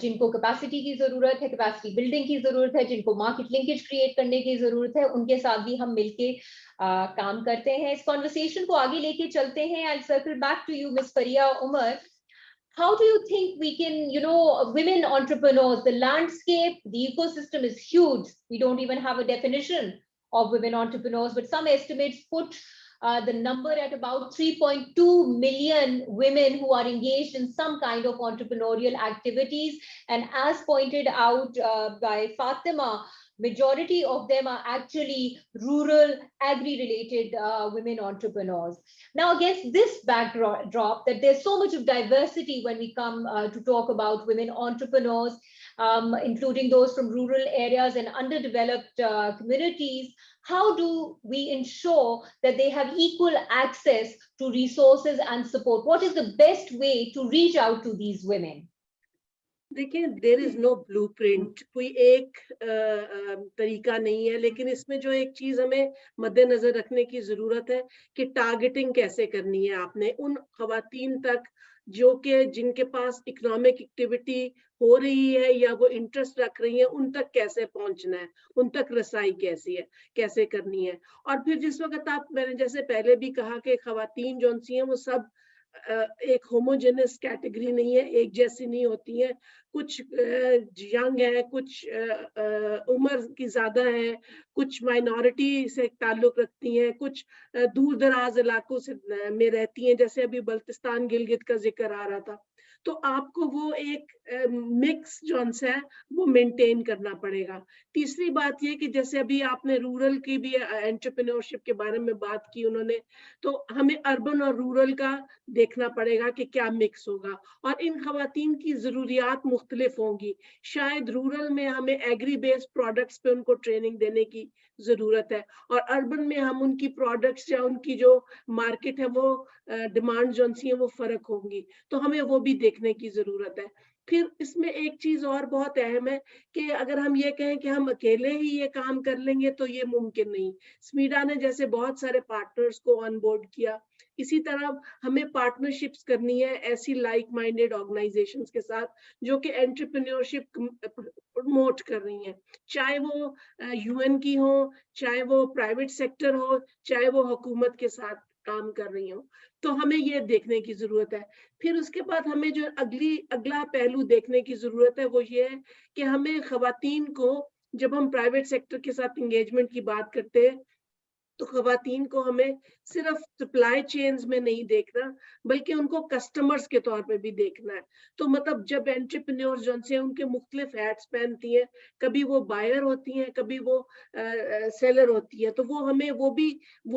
जिनको कैपेसिटी की जरूरत है, कैपेसिटी बिल्डिंग की जरूरत है, जिनको मार्केट लिंकेज क्रिएट करने की जरूरत है, उनके साथ भी हम मिलके काम करते हैं. इस कॉन्वर्सेशन को आगे लेके चलते हैं. I'll circle back to you, Miss Faria Umar. How do you think we can, women entrepreneurs, the landscape, the ecosystem is huge. We don't even have a definition of women entrepreneurs, but some estimates put the number at about 3.2 million women who are engaged in some kind of entrepreneurial activities. And as pointed out by Fatima, majority of them are actually rural, agri-related women entrepreneurs. Now, against this backdrop, that there's so much of diversity when we come to talk about women entrepreneurs, including those from rural areas and underdeveloped communities, how do we ensure that they have equal access to resources and support? What is the best way to reach out to these women? देखिए, there is no blueprint, कोई एक तरीका नहीं है, लेकिन इसमें जो एक चीज हमें मद्देनजर रखने की जरूरत है कि टारगेटिंग कैसे करनी है आपने उन खवातीन तक जो कि जिनके पास इकोनॉमिक एक्टिविटी हो रही है या वो इंटरेस्ट रख रही है, उन तक कैसे पहुंचना है, उन तक रसाई कैसी है, कैसे करनी है। और फिर जिस वक्त आप, मैंने जैसे पहले भी कहा कि खवातीन जो सी हैं वो सब एक होमोजेनस कैटेगरी नहीं है, एक जैसी नहीं होती है, कुछ यंग है, कुछ उम्र की ज्यादा है, कुछ माइनॉरिटी से ताल्लुक रखती हैं, कुछ दूर दराज इलाकों से में रहती हैं, जैसे अभी बल्तिस्तान गिलगित का जिक्र आ रहा था। तो आपको वो एक मिक्स जो है वो मेंटेन करना पड़ेगा। तीसरी बात ये कि जैसे अभी आपने रूरल की भी एंटरप्रेन्योरशिप के बारे में बात की उन्होंने, तो हमें अर्बन और रूरल का देखना पड़ेगा कि क्या मिक्स होगा, और इन खवातीन की जरूरियात मुख्तलिफ होंगी। शायद रूरल में हमें एग्री बेस्ड प्रोडक्ट्स पे उनको ट्रेनिंग देने की जरूरत है, और अर्बन में हम उनकी प्रोडक्ट्स या उनकी जो मार्केट है वो डिमांड जो है वो फर्क होंगी, तो हमें वो भी देखने की जरूरत है। फिर इसमें एक चीज और बहुत अहम है कि अगर हम ये कहें कि हम अकेले ही ये काम कर लेंगे तो ये मुमकिन नहीं। स्मीडा ने जैसे बहुत सारे पार्टनर्स को ऑन बोर्ड किया, इसी तरह हमें पार्टनरशिप्स करनी है ऐसी लाइक माइंडेड ऑर्गेनाइजेशंस के साथ जो कि एंटरप्रेन्योरशिप प्रमोट कर रही हैं, चाहे वो यूएन की हो, चाहे वो प्राइवेट सेक्टर हो, चाहे वो हुकूमत के साथ काम कर रही हो। तो हमें ये देखने की जरूरत है। फिर उसके बाद हमें जो अगला पहलू देखने की जरूरत है वो ये है कि हमें खवातीन को, जब हम प्राइवेट सेक्टर के साथ एंगेजमेंट की बात करते हैं, तो खवातीन को हमें सिर्फ सप्लाई चेन्स में नहीं देखना बल्कि उनको कस्टमर्स के तौर पे भी देखना है। तो मतलब जब एंटरप्रेन्योर्स जो हैं उनके मुख्तलिफ हैट्स पहनती हैं, कभी वो बायर होती हैं, कभी वो सेलर होती है, तो वो हमें वो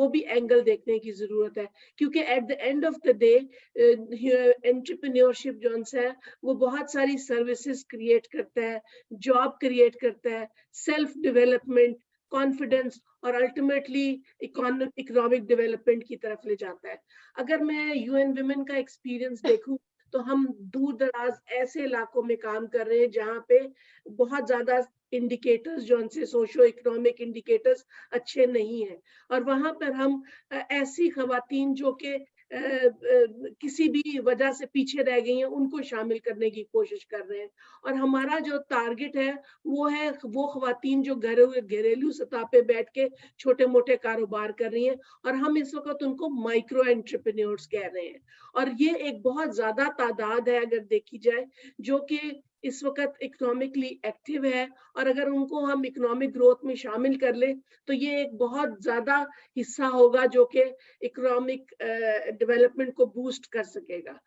भी एंगल देखने की जरूरत है, क्योंकि at the end of the day entrepreneurship जो है वो बहुत सारी सर्विसेज क्रिएट करता है, जॉब क्रिएट करता है, सेल्फ डेवलपमेंट, कॉन्फिडेंस और अल्टीमेटली इकोनॉमिक डेवलपमेंट की तरफ ले जाता है। अगर मैं यूएन विमेन का एक्सपीरियंस देखूं तो हम दूर दराज ऐसे इलाकों में काम कर रहे हैं जहां पे बहुत ज्यादा इंडिकेटर्स जो उनसे सोशो इकोनॉमिक इंडिकेटर्स अच्छे नहीं हैं, और वहां पर हम ऐसी खवातीन जो कि किसी भी वजह से पीछे रह गई हैं उनको शामिल करने की कोशिश कर रहे हैं। और हमारा जो टारगेट है वो खवातीन जो घरेलू सतह पे बैठ के छोटे मोटे कारोबार कर रही हैं, और हम इस वक्त उनको माइक्रो एंटरप्रेन्योर्स कह रहे हैं। और ये एक बहुत ज्यादा तादाद है अगर देखी जाए, जो कि इस वक्त इकोनॉमिकली एक्टिव है, और अगर उनको हम इकोनॉमिक ग्रोथ में शामिल कर ले तो ये एक बहुत ज्यादा हिस्सा होगा जो कि इकोनॉमिक डेवलपमेंट को बूस्ट कर सकेगा।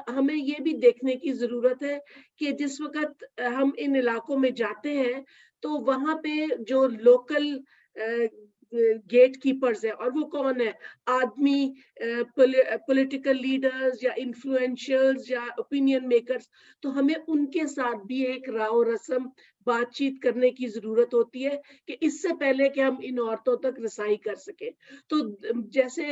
हमें ये भी देखने की जरूरत है कि जिस वक्त हम इन इलाकों में जाते हैं तो वहां पे जो लोकल गेट कीपर्स है, और वो कौन है, आदमी, पॉलिटिकल लीडर्स या इन्फ्लुएंशियल्स या ओपिनियन मेकर्स, तो हमें उनके साथ भी एक राव रस्म बातचीत करने की जरूरत होती है कि इससे पहले कि हम इन औरतों तक रसाई कर सके। तो जैसे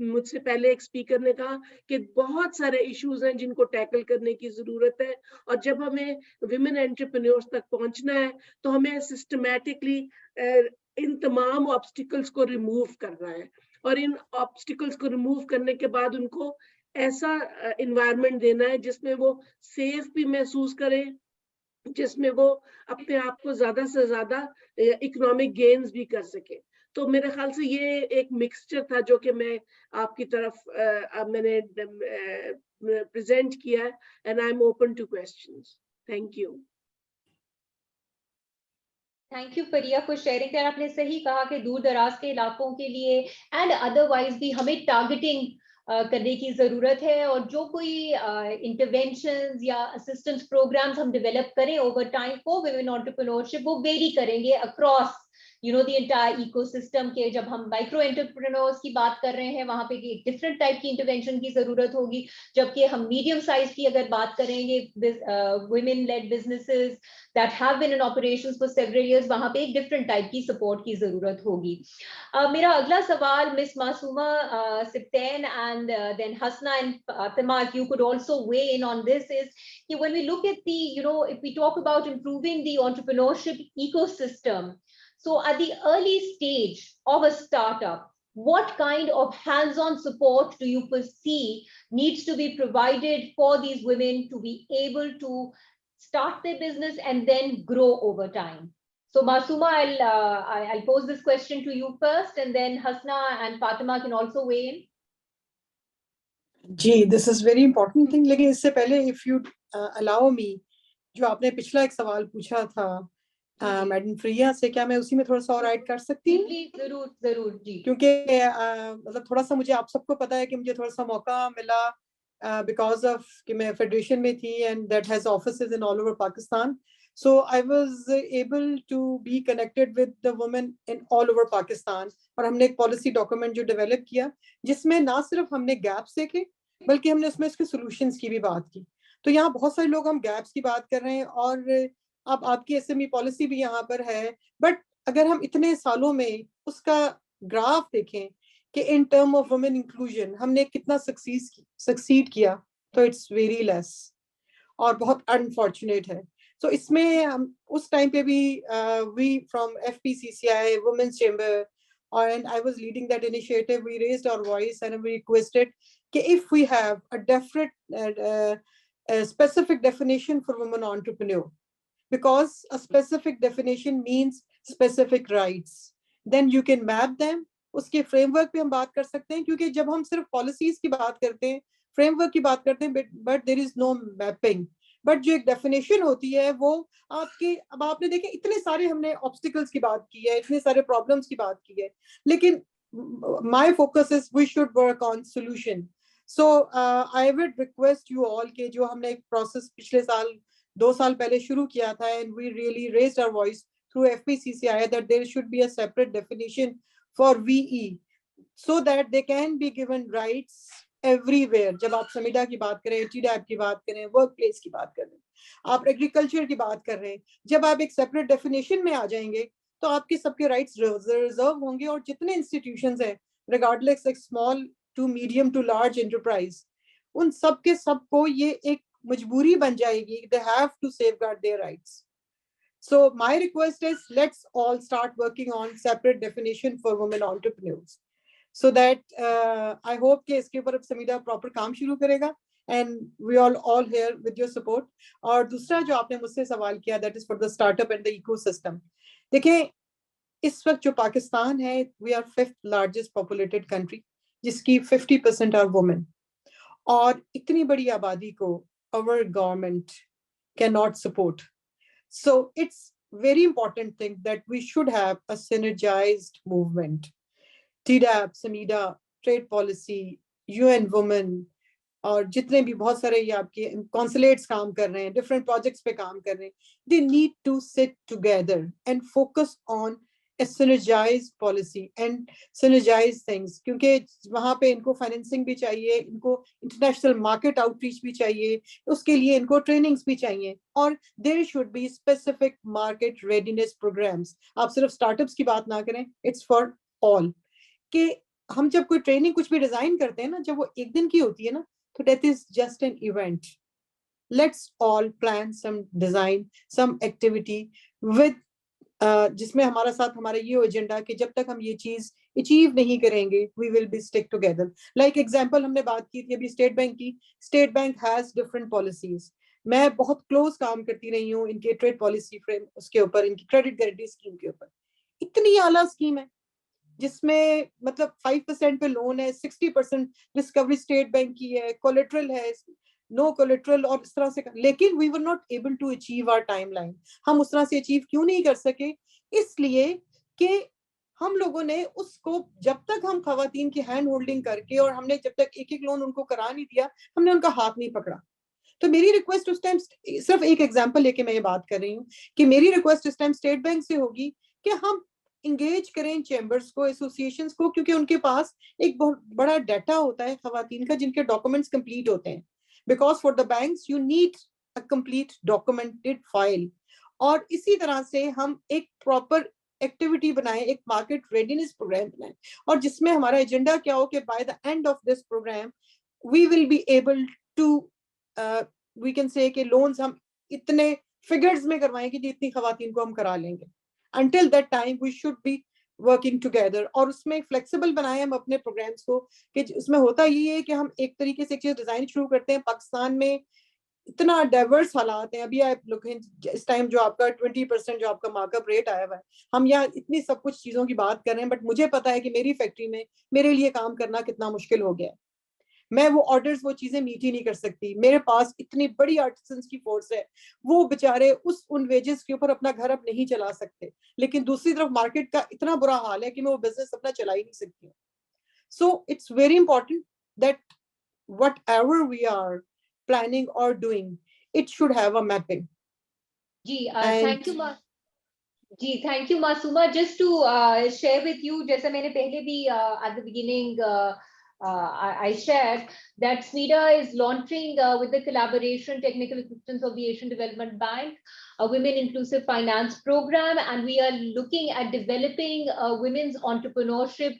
मुझसे पहले एक स्पीकर ने कहा कि बहुत सारे इश्यूज हैं जिनको टैकल करने की जरूरत है, और जब हमें विमेन एंटरप्रेन्योर्स तक पहुंचना है तो हमें सिस्टमैटिकली इन तमाम ऑब्स्टिकल्स को रिमूव करना है, और इन ऑब्स्टिकल्स को रिमूव करने के बाद उनको ऐसा एनवायरनमेंट देना है जिसमें वो सेफ भी महसूस करें, जिसमें वो अपने आप को ज्यादा से ज्यादा इकोनॉमिक गेन्स भी कर सके। तो मेरे ख्याल से ये एक मिक्सचर था जो कि मैं आपकी तरफ मैंने प्रेजेंट किया है, and I am open two questions. Thank you. Thank you Fariya for sharing that. आपने सही कहा कि दूर दराज के इलाकों के लिए एंड अदरवाइज भी हमें टारगेटिंग करने की जरूरत है, और जो कोई इंटरवेंशंस या असिस्टेंस प्रोग्राम्स हम डेवलप करें over time for women entrepreneurship, वो वेरी करेंगे अक्रॉस द एंटायर इकोसिस्टम के। जब हम माइक्रो एंटरप्रेन्योर्स की बात कर रहे हैं, वहां पे एक डिफरेंट टाइप की इंटरवेंशन की जरूरत होगी, जबकि हम मीडियम साइज की अगर बात करेंगे, women lead businesses that have been in operations for several years, वहां पे एक different type की support की जरूरत होगी। मेरा अगला सवाल miss Masooma Sibtain and then Hasna and Fatima, if you could also weigh in on this, is when we look at the, if we talk about improving the entrepreneurship ecosystem, so at the early stage of a startup, what kind of hands-on support do you foresee needs to be provided for these women to be able to start their business and then grow over time? So Masuma, I'll pose this question to you first, and then Hasna and Fatima can also weigh in. जी, this is very important thing. लेकिन इससे पहले if you allow me, जो आपने पिछला एक सवाल पूछा था मैडम फ्रिया से, क्या मैं उसी में थोड़ा सा और ऐड कर सकती हूँ? जरूर जरूर जी, क्योंकि मतलब थोड़ा सा मुझे, आप सबको पता है कि मुझे थोड़ा सा मौका मिला because of कि मैं फेडरेशन में थी and that has offices in all over Pakistan. So I was able to be connected with the women in all over Pakistan. और हमने एक पॉलिसी डॉक्यूमेंट जो डेवलप किया, जिसमें ना सिर्फ हमने गैप्स देखे, बल्कि हमने उसमें उसके सॉल्यूशंस की भी बात की। तो यहाँ बहुत सारे लोग हम गैप्स की बात कर रहे हैं, और अब आपकी एसएमई पॉलिसी भी यहाँ पर है, बट अगर हम इतने सालों में उसका ग्राफ देखें कि in term of women inclusion हमने कितना सक्सीड किया, तो इट्स वेरी लेस और बहुत अनफॉर्चुनेट है। तो इसमें हम उस टाइम पे भी we from FPCCI women's chamber, and I was leading that initiative, we raised our voice and we requested कि if we have a definite a specific definition for women entrepreneur, because a specific definition means specific rights, then you can map them. उसके framework पे हम बात कर सकते हैं, क्योंकि जब हम सिर्फ पॉलिसीज की बात करते हैं, फ्रेमवर्क की बात करते हैं, but there is no mapping. But जो एक डेफिनेशन होती है वो आपके, अब आपने देखे इतने सारे हमने ऑब्स्टिकल्स की बात की है, इतने सारे प्रॉब्लम्स की बात की है, लेकिन my focus is we should work on solution. So I would request you all के जो हमने एक प्रोसेस पिछले साल 2 साल पहले शुरू किया था, and we really raised our voice through FPCCI that there should be a separate definition for VE so that they can be given rights everywhere. जब आप SMEDA की बात करें, TDAP की बात करें, वर्क प्लेस की बात करें, आप एग्रीकल्चर की बात कर रहे हैं, जब आप एक सेपरेट डेफिनेशन में आ जाएंगे तो आपके सबके राइट्स रिजर्व होंगे, और जितने इंस्टीट्यूशंस हैं regardless small to medium to large enterprise, उन सब के सबको ये एक मजबूरी बन जाएगी, they have to safeguard their rights. So my request is let's all start working on separate definition for women entrepreneurs, so that I hope कि इसके ऊपर SMEDA proper काम शुरू करेगा, and we all here with your support. और दूसरा जो आपने मुझसे सवाल किया, that is for the startup and the ecosystem. देखिए इस वक्त जो पाकिस्तान है, we are 5th largest populated country, जिसकी 50% are women, और इतनी बड़ी आबादी को our government cannot support. So it's very important thing that we should have a synergized movement. TDAP, SMEDA, trade policy, UN women, और जितने भी बहुत सारे ये आपके consulates काम कर रहे हैं, different projects पे काम कर रहे हैं, they need to sit together and focus on a synergized policy and synergized things, क्योंकि वहाँ पे इनको फाइनेंसिंग भी चाहिए, इनको इंटरनेशनल मार्केट आउटरीच भी चाहिए, उसके लिए इनको ट्रेनिंग्स भी चाहिए, और there should be specific market readiness programs. आप सिर्फ स्टार्टअप्स की बात ना करें, इट्स फॉर ऑल। कि हम जब कोई ट्रेनिंग कुछ भी डिजाइन करते हैं ना, जब वो एक दिन की होती है ना, तो that is just an event. Let's all plan some design, some activity with जिसमें हमारा साथ हमारा ये एजेंडा कि जब तक हम ये चीज अचीव नहीं करेंगे, we will be stick together. Like example हमने बात की थी अभी स्टेट बैंक की, State Bank has different policies, मैं बहुत क्लोज काम करती रही हूँ इनके ट्रेड पॉलिसी फ्रेम उसके ऊपर, इनकी क्रेडिट गारंटी स्कीम के ऊपर। इतनी आला स्कीम है जिसमें मतलब 5% पे लोन है, 60% डिस्कवरी स्टेट बैंक की है, कोलेट्रल है, नो कोलेट्रल और इस तरह से, लेकिन we were not able to achieve our timeline. हम उस तरह से अचीव क्यों नहीं कर सके? इसलिए कि हम लोगों ने उसको, जब तक हम खवातीन की हैंड होल्डिंग करके, और हमने जब तक एक एक लोन उनको करा नहीं दिया, हमने उनका हाथ नहीं पकड़ा। तो मेरी रिक्वेस्ट उस टाइम, सिर्फ एक एग्जांपल लेके मैं ये बात कर रही हूँ कि मेरी रिक्वेस्ट इस टाइम स्टेट बैंक से होगी कि हम इंगेज करें चैम्बर्स को, एसोसिएशंस को, क्योंकि उनके पास एक बहुत बड़ा डाटा होता है खवातीन का, जिनके डॉक्यूमेंट्स कंप्लीट होते हैं। Because for the banks you need a complete documented file. और इसी तरह से हम एक प्रॉपर एक्टिविटी बनाएं, एक मार्केट रेडीनेस प्रोग्राम बनाएं, और जिसमें हमारा एजेंडा क्या हो कि by the end of this program we will be able to, we can say कि लोन्स हम इतने फिगर्स में करवाएं कि जितनी खवातीन को हम करा लेंगे। Until that time we should be working together, और उसमें फ्लेक्सिबल बनाए हम अपने प्रोग्राम्स को, कि उसमें होता ये है कि हम एक तरीके से एक चीज डिजाइन शुरू करते हैं। पाकिस्तान में इतना डाइवर्स हालात हैं, अभी आप लोग इस टाइम जो आपका 20% जो आपका मार्कअप रेट आया हुआ है, हम यहाँ इतनी सब कुछ चीजों की बात कर रहे हैं, बट मुझे पता है कि मेरी फैक्ट्री में मेरे लिए काम करना कितना मुश्किल हो गया है। मैं वो ऑर्डर्स, वो चीजें मीट ही नहीं कर सकती। मेरे पास इतनी बड़ी आर्टिसंस की फोर्स है, वो बेचारे उन वेजेस के ऊपर अपना घर अब नहीं चला सकते, लेकिन दूसरी तरफ मार्केट का इतना बुरा हाल है कि मैं वो बिजनेस अपना चला ही नहीं सकती हूँ। So it's very important that whatever we are planning or doing, it should have a mapping. जी, And- thank you, जी, thank you, Masuma. Just to share with you, जैसे मैंने पहले भी at the beginning I shared that SMEDA is launching with the collaboration technical assistance of the Asian Development Bank a women inclusive finance program, and we are looking at developing a women's entrepreneurship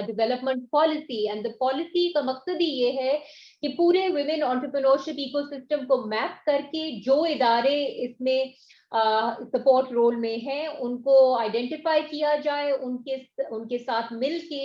development policy. And the policy का मकसद ही ये है कि पूरे women entrepreneurship ecosystem को map करके जो इदारे इसमें सपोर्ट रोल में है उनको आइडेंटिफाई किया जाए, उनके साथ मिलके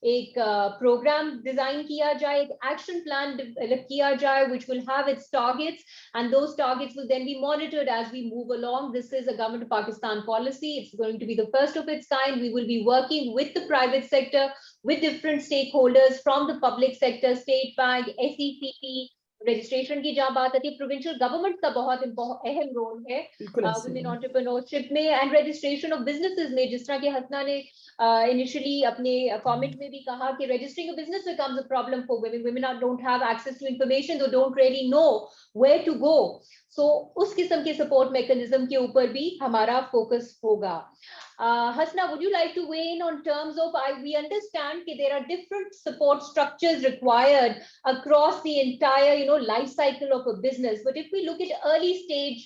एक प्रोग्राम डिजाइन किया जाए, एक एक्शन प्लान डेवलप किया जाए which will have its targets, and those targets will then be monitored as we move along. This is a Government of Pakistan policy. It's going to be the first of its kind. We will be working with the private sector, with different stakeholders from the public sector, State Bank, SECP, registration की जहाँ बात आती है, provincial government का बहुत अहम role है women entrepreneurship में एंड रजिस्ट्रेशन ऑफ बिजनेसेस में। जिस तरह के हसना ने इनिशियली अपने कमेंट में भी कहा कि registering a business becomes a problem for women, women don't have access to information, they don't really know where to go. So उस किस्म के सपोर्ट मैकेनिज्म के ऊपर भी हमारा फोकस होगा। Hasna, would you like to weigh in on terms of, we understand that there are different support structures required across the entire, life cycle of a business. But if we look at early stage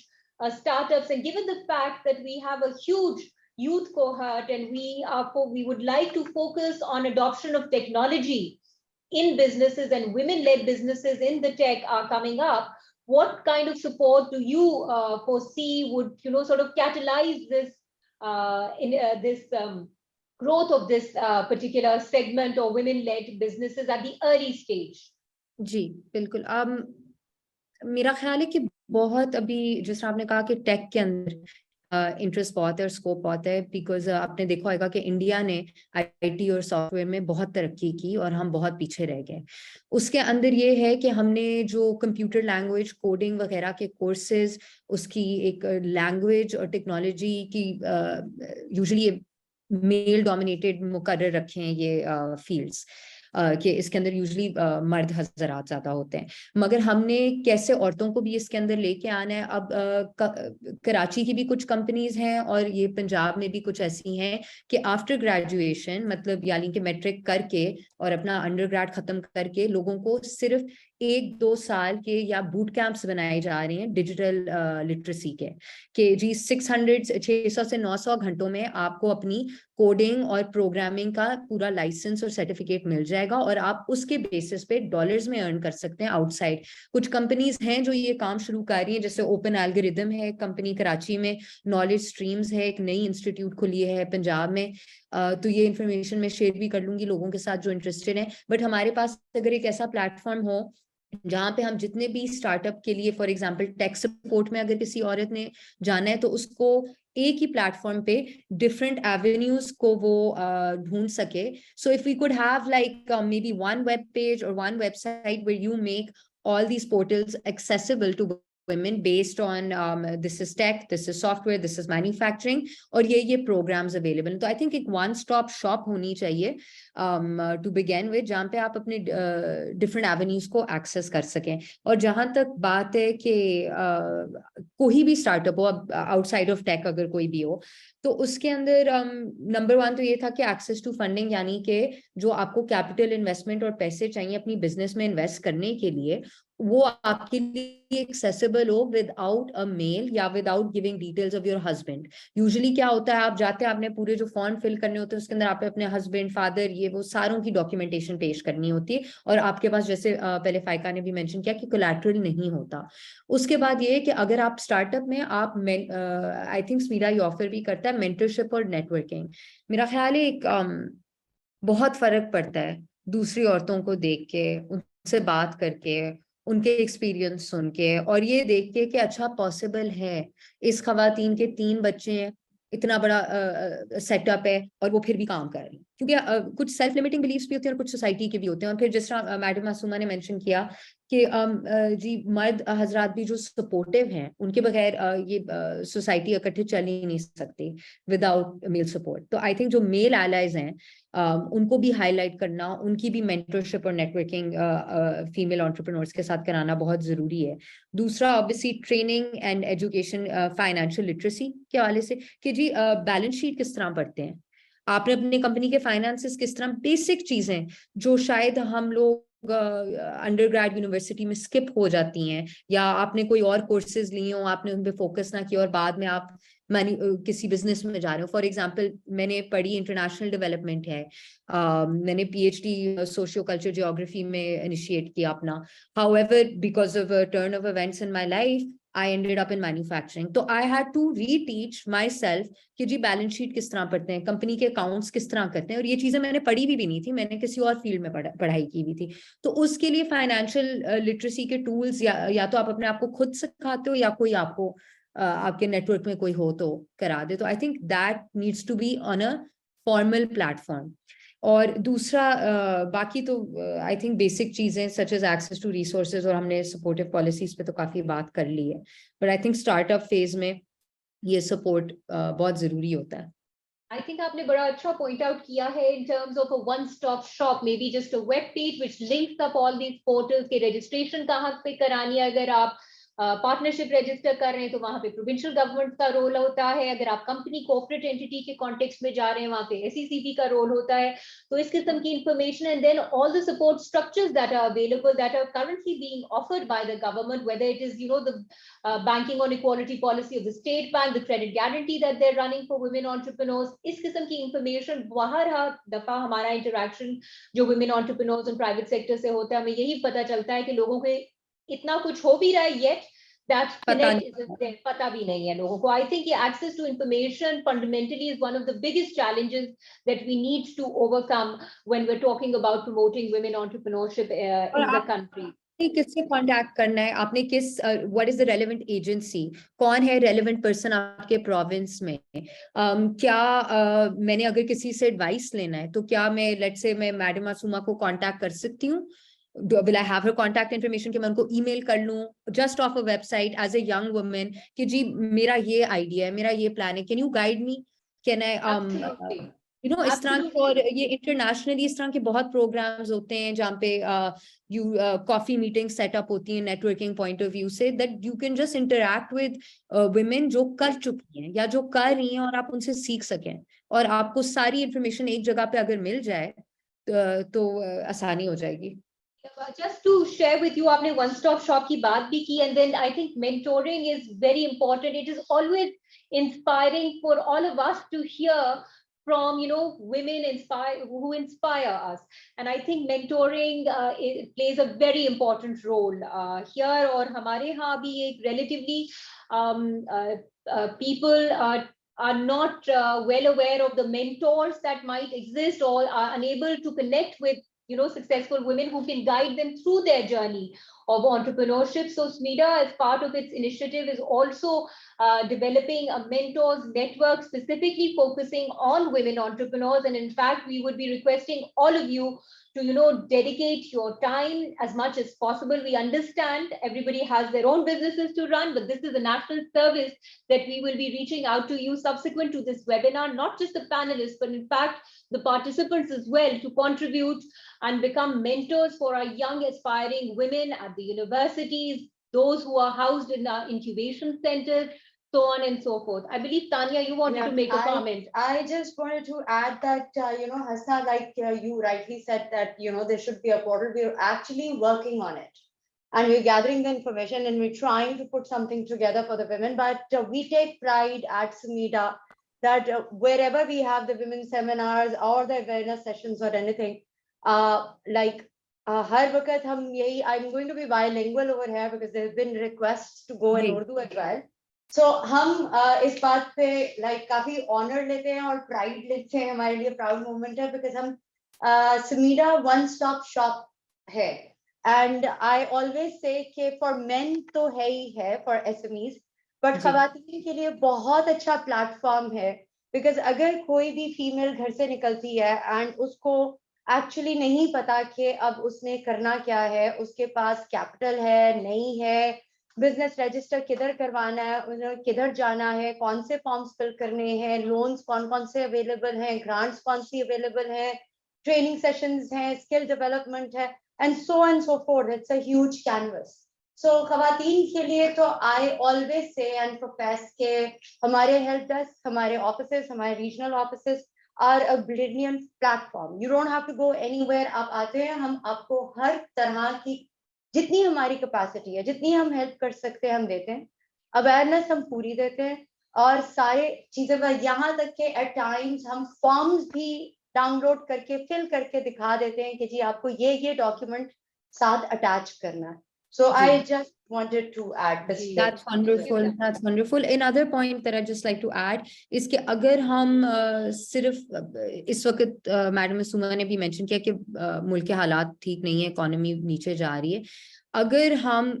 startups, and given the fact that we have a huge youth cohort and we would like to focus on adoption of technology in businesses, and women-led businesses in the tech are coming up, what kind of support do you foresee would, sort of catalyze this growth of this particular segment or women-led businesses at the early stage? जी बिल्कुल। मेरा ख्याल है कि बहुत अभी जिस तरह आपने कहा कि टेक के अंदर इंटरेस्ट बहुत है और स्कोप बहुत है, बिकॉज आपने देखा होगा कि इंडिया ने आईटी और सॉफ्टवेयर में बहुत तरक्की की और हम बहुत पीछे रह गए। उसके अंदर ये है कि हमने जो कंप्यूटर लैंग्वेज कोडिंग वगैरह के कोर्सेज, उसकी एक लैंग्वेज और टेक्नोलॉजी की यूजुअली मेल डोमिनेटेड मुकर्रर रखे हैं ये फील्ड्स, कि इसके अंदर यूजुअली मर्द हजरात ज्यादा होते हैं, मगर हमने कैसे औरतों को भी इसके अंदर लेके आना है। अब कराची की भी कुछ कंपनीज हैं और ये पंजाब में भी कुछ ऐसी हैं कि आफ्टर ग्रेजुएशन, मतलब यानी कि मैट्रिक करके और अपना अंडरग्रेड खत्म करके लोगों को सिर्फ 1-2 साल के या बूट कैंप्स बनाए जा रहे हैं डिजिटल लिटरेसी के, कि जी 600 से 900 घंटों में आपको अपनी कोडिंग और प्रोग्रामिंग का पूरा लाइसेंस और सर्टिफिकेट मिल जाएगा और आप उसके बेसिस पे डॉलर्स में अर्न कर सकते हैं आउटसाइड। कुछ कंपनीज हैं जो ये काम शुरू कर रही हैं, जैसे ओपन एल्गोरिदम है कंपनी कराची में, नॉलेज स्ट्रीम्स है एक नई इंस्टीट्यूट खुली है पंजाब में। तो ये इन्फॉर्मेशन मैं शेयर भी कर लूंगी लोगों के साथ जो इंटरेस्टेड है। बट हमारे पास अगर एक ऐसा प्लेटफॉर्म हो जहाँ पे हम जितने भी स्टार्टअप के लिए, फॉर एग्जांपल टेक सपोर्ट में अगर किसी औरत ने जाना है तो उसको एक ही प्लेटफॉर्म पे डिफरेंट एवेन्यूज को वो ढूंढ सके। So if we could have like maybe one web page or one website where you make all these portals accessible to women based on this is tech, this is software, this is manufacturing, और ये programs available हैं. तो I think एक one-stop shop होनी चाहिए to begin with, जहाँ पे आप अपने different avenues को access कर सकें. और जहाँ तक बात है कि कोई भी startup हो, outside of tech अगर कोई भी हो, तो उसके अंदर number one तो ये था कि access to funding, यानी कि जो आपको capital investment और पैसे चाहिए अपनी business में invest करने के लिए, वो आपके लिए accessible हो without a mail या without giving details of your husband. Usually क्या होता है, आप जाते हैं, आपने पूरे जो फॉर्म फिल करने होते हैं उसके अंदर आप अपने हस्बैंड, फादर, ये वो सारों की डॉक्यूमेंटेशन पेश करनी होती है, और आपके पास जैसे पहले फाइका ने भी मेंशन किया कि कोलैटरल नहीं होता. उसके बाद ये है कि अगर आप स्टार्टअप में आप आई थिंक स्मीडा ये ऑफर भी करता है मेंटरशिप और नेटवर्किंग. मेरा ख्याल है एक बहुत फर्क पड़ता है दूसरी औरतों को देख के, उनसे बात करके, उनके एक्सपीरियंस सुन के, और ये देख के कि अच्छा पॉसिबल है, इस खवातीन के 3 बच्चे हैं, इतना बड़ा सेटअप है और वो फिर भी काम कर रही हैं. क्योंकि कुछ सेल्फ लिमिटिंग बिलीफ्स भी होते हैं और कुछ सोसाइटी के भी होते हैं. और फिर जिस तरह मैडम मासूमा ने मेंशन किया कि जी मर्द हजरात भी जो सपोर्टिव हैं, उनके बगैर ये सोसाइटी इकट्ठे चल ही नहीं सकती विदाउट मेल सपोर्ट. तो आई थिंक जो मेल एलाइज हैं उनको भी हाईलाइट करना, उनकी भी मेंटरशिप और नेटवर्किंग फीमेल एंटरप्रेन्योर्स के साथ कराना बहुत जरूरी है. दूसरा obviously training and education financial literacy के हवाले से कि जी बैलेंस शीट किस तरह पढ़ते हैं, आपने अपनी कंपनी के फाइनेंसेस किस तरह, बेसिक चीजें जो शायद हम लोग अंडरग्रेड यूनिवर्सिटी में स्किप हो जाती हैं, या आपने कोई और कोर्सेज लिए हो, आपने उन पे फोकस ना किया और बाद में आप किसी बिजनेस में जा रहे हो. फॉर एग्जांपल मैंने पढ़ी इंटरनेशनल डेवलपमेंट है, मैंने PhD सोशियो कल्चर जियोग्राफी में इनिशिएट किया अपना. However because of turn off events in my life I ended up in manufacturing. तो I had to reteach myself कि जी बैलेंस शीट किस तरह पढ़ते हैं, कंपनी के अकाउंट्स किस तरह करते हैं, और ये चीजें मैंने पढ़ी भी नहीं थी, मैंने किसी और फील्ड में पढ़ाई की भी थी. तो उसके लिए फाइनेंशियल लिटरेसी के टूल्स या तो आप अपने आप को खुद सिखाते हो या कोई आपको आपके नेटवर्क में कोई हो तो करा दे. तो I think that needs to be on a formal platform. और दूसरा बाकी तो आई थिंक बेसिक चीजें such as access to resources, और हमने सपोर्टिव पॉलिसीज पे तो काफी बात कर ली है, but I think startup phase में ये सपोर्ट बहुत जरूरी होता है. I think आपने बड़ा अच्छा point out किया है in terms of a one-stop shop, maybe just a web page which links up all these portals के registration कहाँ पे करानी है. अगर आप पार्टनरशिप रजिस्टर कर रहे हैं तो वहां पे प्रोविंशियल गवर्नमेंट का रोल होता है. अगर आप कंपनी कॉर्पोरेट एंटिटी के कॉन्टेक्स्ट में जा रहे हैं वहां पे SECP का रोल होता है. तो इस किस्म की information and then all the support structures that are available that are currently being offered by the government, whether it is the banking on equality policy of the state bank, the credit guarantee that they're running for women entrepreneurs. इस किस्म की information बाहर दफा हमारा interaction जो women entrepreneurs और private sector से होता है, हमें यही पता चलता है कि लोगों के इतना कुछ हो भी रहा है yet that connect isn't there, पता भी नहीं है लोगों को. I think access to information fundamentally is one of the biggest challenges that we need to overcome when we're talking about promoting women entrepreneurship in the country. किससे contact करना है आपने, किस what is the relevant agency, कौन है relevant person आपके province में, क्या मैंने अगर किसी से एडवाइस लेना है तो क्या मैं लेट्स से मैं मैडम मासूमा को कांटेक्ट कर सकती हूँ, will I have her contact information कि मैं उनको ईमेल कर लूं just off a website as a young woman कि जी मेरा ये आइडिया है, मेरा ये प्लान है, can you guide me, can I इस तरह के. और ये इंटरनेशनली इस तरह के बहुत प्रोग्राम्स होते हैं जहाँ पे कॉफी मीटिंग सेटअप होती है नेटवर्किंग पॉइंट ऑफ व्यू से, that you can just interact with women जो कर चुकी हैं या जो कर रही हैं, और आप उनसे सीख सकें, और आपको सारी इंफॉर्मेशन एक जगह पे अगर मिल जाए तो आसानी हो जाएगी. Just to share with you, आपने one stop shop की बात भी की, and then I think mentoring is very important. It is always inspiring for all of us to hear from women who inspire us, and I think mentoring it plays a very important role here. और हमारे यहाँ भी एक relatively people are not well aware of the mentors that might exist, or are unable to connect with successful women who can guide them through their journey of entrepreneurship. So SMEDA, as part of its initiative, is also developing a mentors network specifically focusing on women entrepreneurs. And in fact, we would be requesting all of you to dedicate your time as much as possible. We understand everybody has their own businesses to run, but this is a national service that we will be reaching out to you subsequent to this webinar, not just the panelists, but in fact the participants as well, to contribute and become mentors for our young aspiring women at the universities, those who are housed in our incubation centers, so on and so forth. I believe, Tanya, you wanted to make a comment. I just wanted to add that, Hasna, like you rightly said that, there should be a portal. We're actually working on it. And we're gathering the information and we're trying to put something together for the women. But we take pride at SMEDA that wherever we have the women's seminars or the awareness sessions or anything, har waqt I'm going to be bilingual over here because there have been requests to go in Urdu as well. So हम इस बात पे काफी honor लेते हैं और pride लेते हैं, हमारे लिए proud moment है because हम SMEDA one stop shop है. And I always say कि for men तो है ही है for SMEs, but खवातीन के लिए बहुत अच्छा platform है because अगर कोई भी female घर से निकलती है and उसको actually नहीं पता कि अब उसने करना क्या है, उसके पास capital है नहीं है, बिजनेस रजिस्टर किधर करवाना है, उन्हें किधर जाना है, कौन से फॉर्म्स फिल करने हैं, लोन्स कौन कौन से अवेलेबल हैं, ग्रांट्स कौन सी अवेलेबल हैं, ट्रेनिंग सेशंस हैं, स्किल डेवलपमेंट है, and so forth. It's a huge canvas. So खवातीन के लिए तो I always say and profess के हमारे हेल्प डेस्क, हमारे ऑफिसेस, हमारे regional offices are a brilliant platform. You don't have to go anywhere. आप आते हैं, हम आपको हर तरह की जितनी हमारी कैपेसिटी है, जितनी हम हेल्प कर सकते हैं हम देते हैं. अवेयरनेस हम पूरी देते हैं और सारे चीजें यहाँ तक के एट टाइम्स हम फॉर्म्स भी डाउनलोड करके फिल करके दिखा देते हैं कि जी आपको ये डॉक्यूमेंट साथ अटैच करना है. So I just wanted to add this. That's wonderful. That's wonderful. Another point that I'd just like to add is कि अगर हम सिर्फ इस वक्त मैडम सुमा ने भी मेंशन किया कि मुल्क के हालात ठीक नहीं है, इकोनॉमी नीचे जा रही है, अगर हम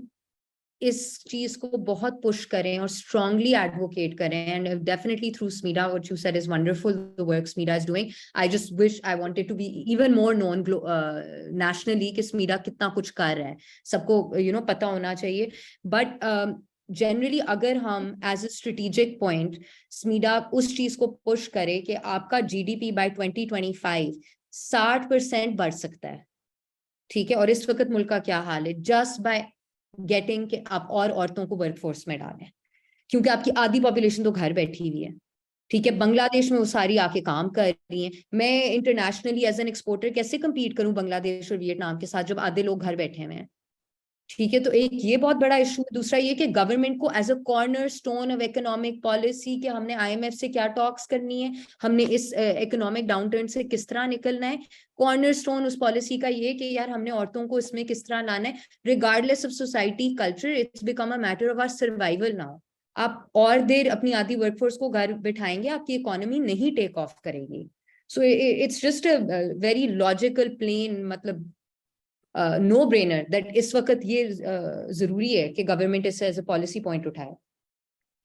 इस चीज को बहुत पुश करें और स्ट्रांगली एडवोकेट करें, and definitely through SMEDA, what you said is wonderful, the work SMEDA is doing. I just wish I wanted to be even more known nationally कि SMEDA कितना कुछ कर रहा है, सबको पता होना चाहिए. बट जनरली अगर हम as a strategic point SMEDA उस चीज को पुश करे कि आपका GDP बाय 2025 60% बढ़ सकता है, ठीक है, और इस वक्त मुल्क का क्या हाल है, जस्ट बाय गेटिंग कि आप और औरतों को वर्कफोर्स में डालें, क्योंकि आपकी आधी पॉपुलेशन तो घर बैठी हुई है, ठीक है. बांग्लादेश में वो सारी आके काम कर रही हैं. मैं इंटरनेशनली एज एन एक्सपोर्टर कैसे compete करूं बांग्लादेश और वियतनाम के साथ जब आधे लोग घर बैठे हुए हैं, ठीक है. तो एक ये बहुत बड़ा इशू. दूसरा ये कि गवर्नमेंट को as a cornerstone of economic policy कि हमने IMF से क्या टॉक्स करनी है, हमने इस इकोनॉमिक डाउनटर्न से किस तरह निकलना है, कॉर्नर स्टोन उस पॉलिसी का ये कि यार हमने औरतों को इसमें किस तरह लाना है, regardless of society culture. It's become a matter of our survival now. आप और देर अपनी आधी वर्कफोर्स को घर बिठाएंगे, आपकी इकोनॉमी नहीं टेक ऑफ करेगी. So it's just a very logical plain मतलब नो ब्रेनर दैट इस वक्त ये जरूरी है कि गवर्नमेंट इसे एज अ पॉलिसी पॉइंट उठाए.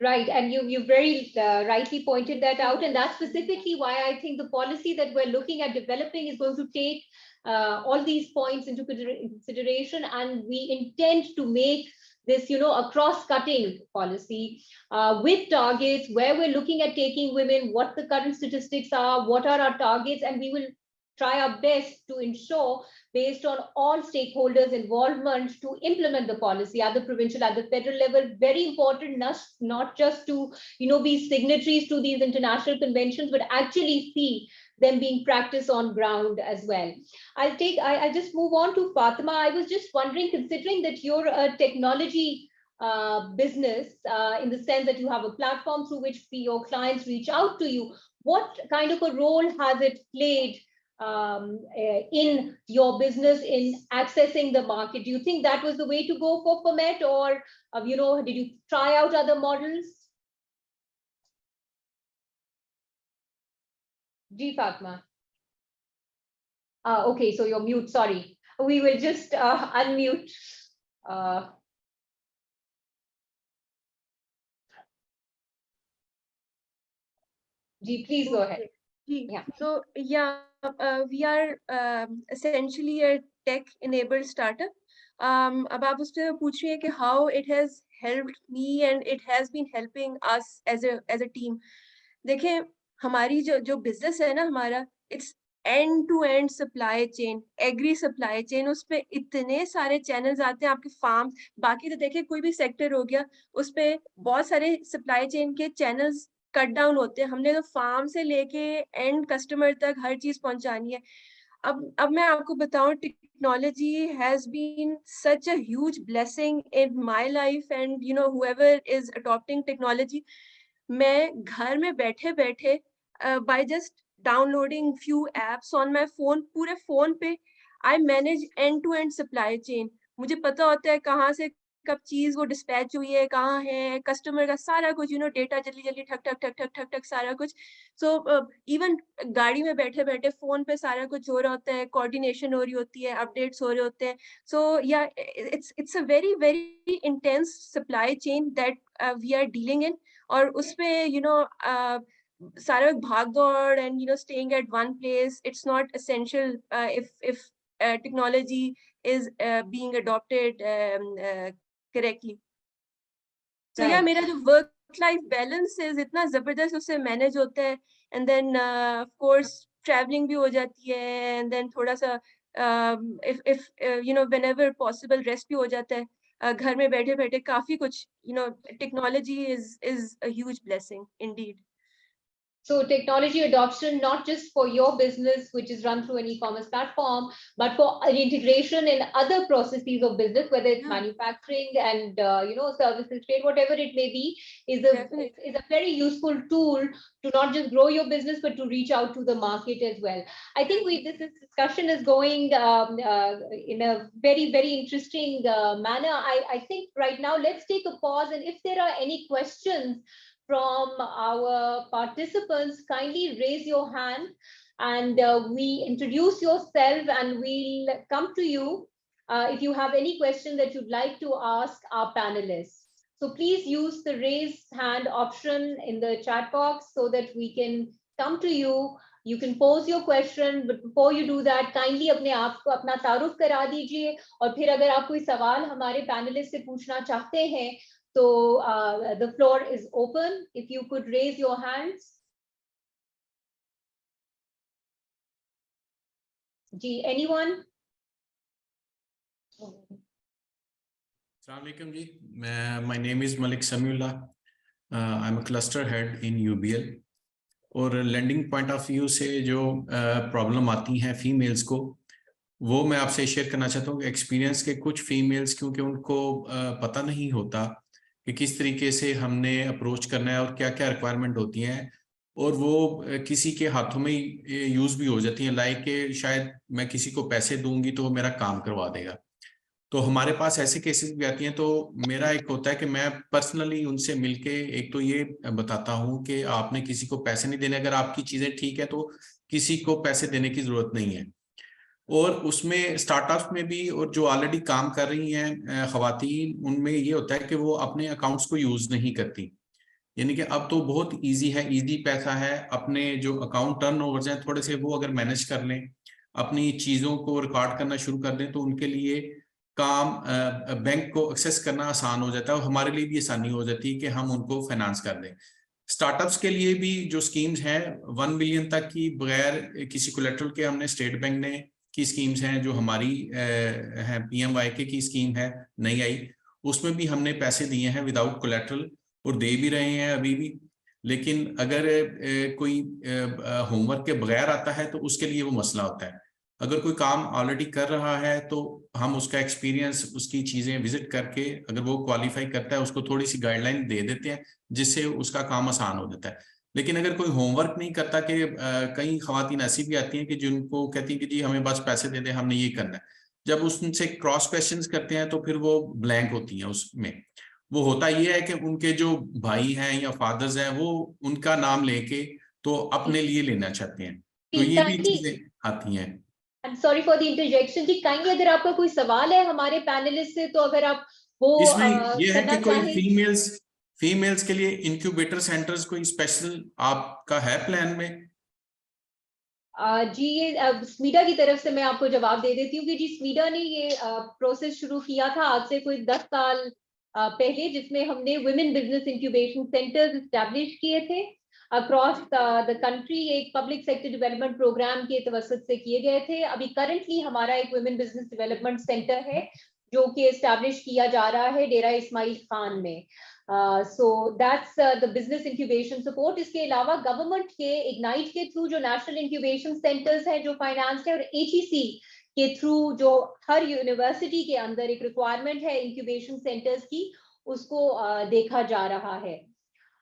Right, and you very rightly pointed that out, and that's specifically why I think the policy that we're looking at developing is going to take all these points into consideration, and we intend to make this, a cross-cutting policy with targets where we're looking at taking women, what the current statistics are, what are our targets, and we will try our best to ensure, based on all stakeholders' involvement, to implement the policy at the provincial, at the federal level. Very important, not just to be signatories to these international conventions, but actually see them being practiced on ground as well. I'll just move on to Fatima. I was just wondering, considering that you're a technology business, in the sense that you have a platform through which your clients reach out to you, what kind of a role has it played in your business in accessing the market? Do you think that was the way to go for Permet, or did you try out other models? Ji Fatma. Okay, so you're mute, sorry. We will just unmute. Ji, please go ahead. Yeah. So yeah, we are essentially a tech-enabled startup. अब आप उससे पूछ रही हैं कि how it has helped me and it has been helping us as a team. देखें, हमारी जो business है ना हमारा, it's end-to-end supply chain, agri supply chain. उसपे इतने सारे channels आते हैं आपके farm. बाकी तो देखें कोई भी sector हो गया, उसपे बहुत सारे supply chain के channels कट डाउन होते हैं. हमने तो फार्म से लेके एंड कस्टमर तक हर चीज पहुंचानी है. अब मैं आपको बताऊं, technology has been such a huge blessing in my life and you know whoever is adopting technology. मैं घर में बैठे बैठे by just downloading few apps on my phone, पूरे फोन पे I manage end to end supply chain. मुझे पता होता है कहाँ से कब चीज वो डिस्पैच हुई है, कहाँ है, कस्टमर का सारा कुछ, यू नो, डेटा जल्दी जल्दी ठक ठक ठक ठक ठक ठक सारा कुछ. सो इवन गाड़ी में बैठे बैठे फोन पे सारा कुछ हो रहा होता है, कोऑर्डिनेशन हो रही होती है, अपडेट्स हो रहे होते हैं. सो या it's a very very intense supply chain that we are dealing in. और उसपे यू नो सारा भाग दौड़ and you know staying at one place, it's not essential if technology is being adopted correctly. So yeah, मेरा जो work life balance is इतना जबरदस्त उससे manage होता है. And then of course traveling भी हो जाती है, and then थोड़ा सा if you know whenever possible rest भी हो जाता है. घर में बैठे बैठे काफी कुछ, you know, technology is a huge blessing indeed. So technology adoption, not just for your business, which is run through an e-commerce platform, but for an integration in other processes of business, whether it's manufacturing and you know, services trade, whatever it may be, is a very useful tool to not just grow your business, but to reach out to the market as well. I think this discussion is going in a very, very interesting manner. I think right now, let's take a pause, and if there are any questions from our participants, kindly raise your hand and we introduce yourself and we'll come to you if you have any question that you'd like to ask our panelists. So please use the raise hand option in the chat box so that we can come to you. You can pose your question, but before you do that, kindly अपने आप को अपना तारुफ करा दीजिए. और फिर अगर आप कोई सवाल हमारे पैनलिस्ट से पूछना चाहते हैं, so the floor is open. If you could raise your hands. Ji, anyone? Assalamu alaikum ji. My name is Malik Samiullah. I'm a cluster head in UBL. और लैंडिंग पॉइंट ऑफ व्यू से जो problem आती हैं females को, वो मैं आपसे share करना चाहता हूँ. एक्सपीरियंस के कुछ फीमेल्स, क्योंकि उनको पता नहीं होता कि किस तरीके से हमने अप्रोच करना है और क्या क्या रिक्वायरमेंट होती हैं, और वो किसी के हाथों में यूज़ भी हो जाती हैं. लाइक कि शायद मैं किसी को पैसे दूंगी तो वो मेरा काम करवा देगा. तो हमारे पास ऐसे केसेस भी आती हैं. तो मेरा एक होता है कि मैं पर्सनली उनसे मिलके एक तो ये बताता हूँ कि आपने किसी को पैसे नहीं देने, अगर आपकी चीज़ें ठीक है तो किसी को पैसे देने की ज़रूरत नहीं है. और उसमें स्टार्टअप्स में भी, और जो ऑलरेडी काम कर रही हैं ख़वातीन, उनमें ये होता है कि वो अपने अकाउंट्स को यूज़ नहीं करती. यानी कि अब तो बहुत इजी है, इजी पैसा है. अपने जो अकाउंट टर्न ओवर हैं थोड़े से, वो अगर मैनेज कर लें, अपनी चीज़ों को रिकॉर्ड करना शुरू कर दें, तो उनके लिए काम बैंक को एक्सेस करना आसान हो जाता है, और हमारे लिए भी आसानी हो जाती है कि हम उनको फाइनेंस कर दें. स्टार्टअप्स के लिए भी जो स्कीम्स हैं 1 मिलियन तक की बगैर किसी कोलेटरल के, हमने स्टेट बैंक ने की स्कीम्स हैं, जो हमारी है PMYK की स्कीम है नई आई, उसमें भी हमने पैसे दिए हैं विदाउट कोलेटरल, और दे भी रहे हैं अभी भी. लेकिन अगर कोई होमवर्क के बगैर आता है तो उसके लिए वो मसला होता है. अगर कोई काम ऑलरेडी कर रहा है तो हम उसका एक्सपीरियंस, उसकी चीज़ें विजिट करके, अगर वो क्वालिफाई करता है, उसको थोड़ी सी गाइडलाइन दे देते हैं, जिससे उसका काम आसान हो जाता है. लेकिन अगर कोई होमवर्क नहीं करता, कि कई ख़वातीन ऐसी भी आती हैं कि जिनको कहती हैं कि जी हमें बस पैसे दे दें, हमने ये करना है. जब उससे क्रॉस क्वेश्चंस करते हैं तो फिर वो ब्लैंक होती हैं. उसमें वो होता ये है कि उनके जो भाई हैं या फादर्स हैं, वो उनका नाम लेके तो अपने लिए लेना चाहते हैं. तो ये भी चीज़ें आती हैं. I'm sorry for the interjection जी, कहीं अगर आपका कोई सवाल है हमारे पैनलिस्ट से, तो अगर आप वो इसमें ये है करना कि कोई चाहें। फीमेल्स के लिए इंक्यूबेटर सेंटर्स कोई स्पेशल आपका है प्लान में? जी, ये स्मीडा की तरफ से मैं आपको जवाब दे देती हूँ कि जी स्मीडा ने ये प्रोसेस शुरू किया था आज से कोई 10 साल पहले, जिसमें हमने women business incubation centres establish किए थे अक्रॉस द कंट्री। एक पब्लिक सेक्टर डेवलपमेंट प्रोग्राम के तवसत से किए गए थे। अभी करंटली हमारा एक वुमेन बिजनेस डेवलपमेंट सेंटर है जो कि एस्टैब्लिश किया जा रहा है डेरा इस्माइल खान में। So that's the business incubation support. इसके अलावा गवर्नमेंट के इग्नाइट के थ्रू जो नेशनल इंक्यूबेशन सेंटर्स है जो फाइनेंस है, और HEC के थ्रू जो हर यूनिवर्सिटी के अंदर एक रिक्वायरमेंट है इंक्यूबेशन सेंटर्स की, उसको देखा जा रहा है।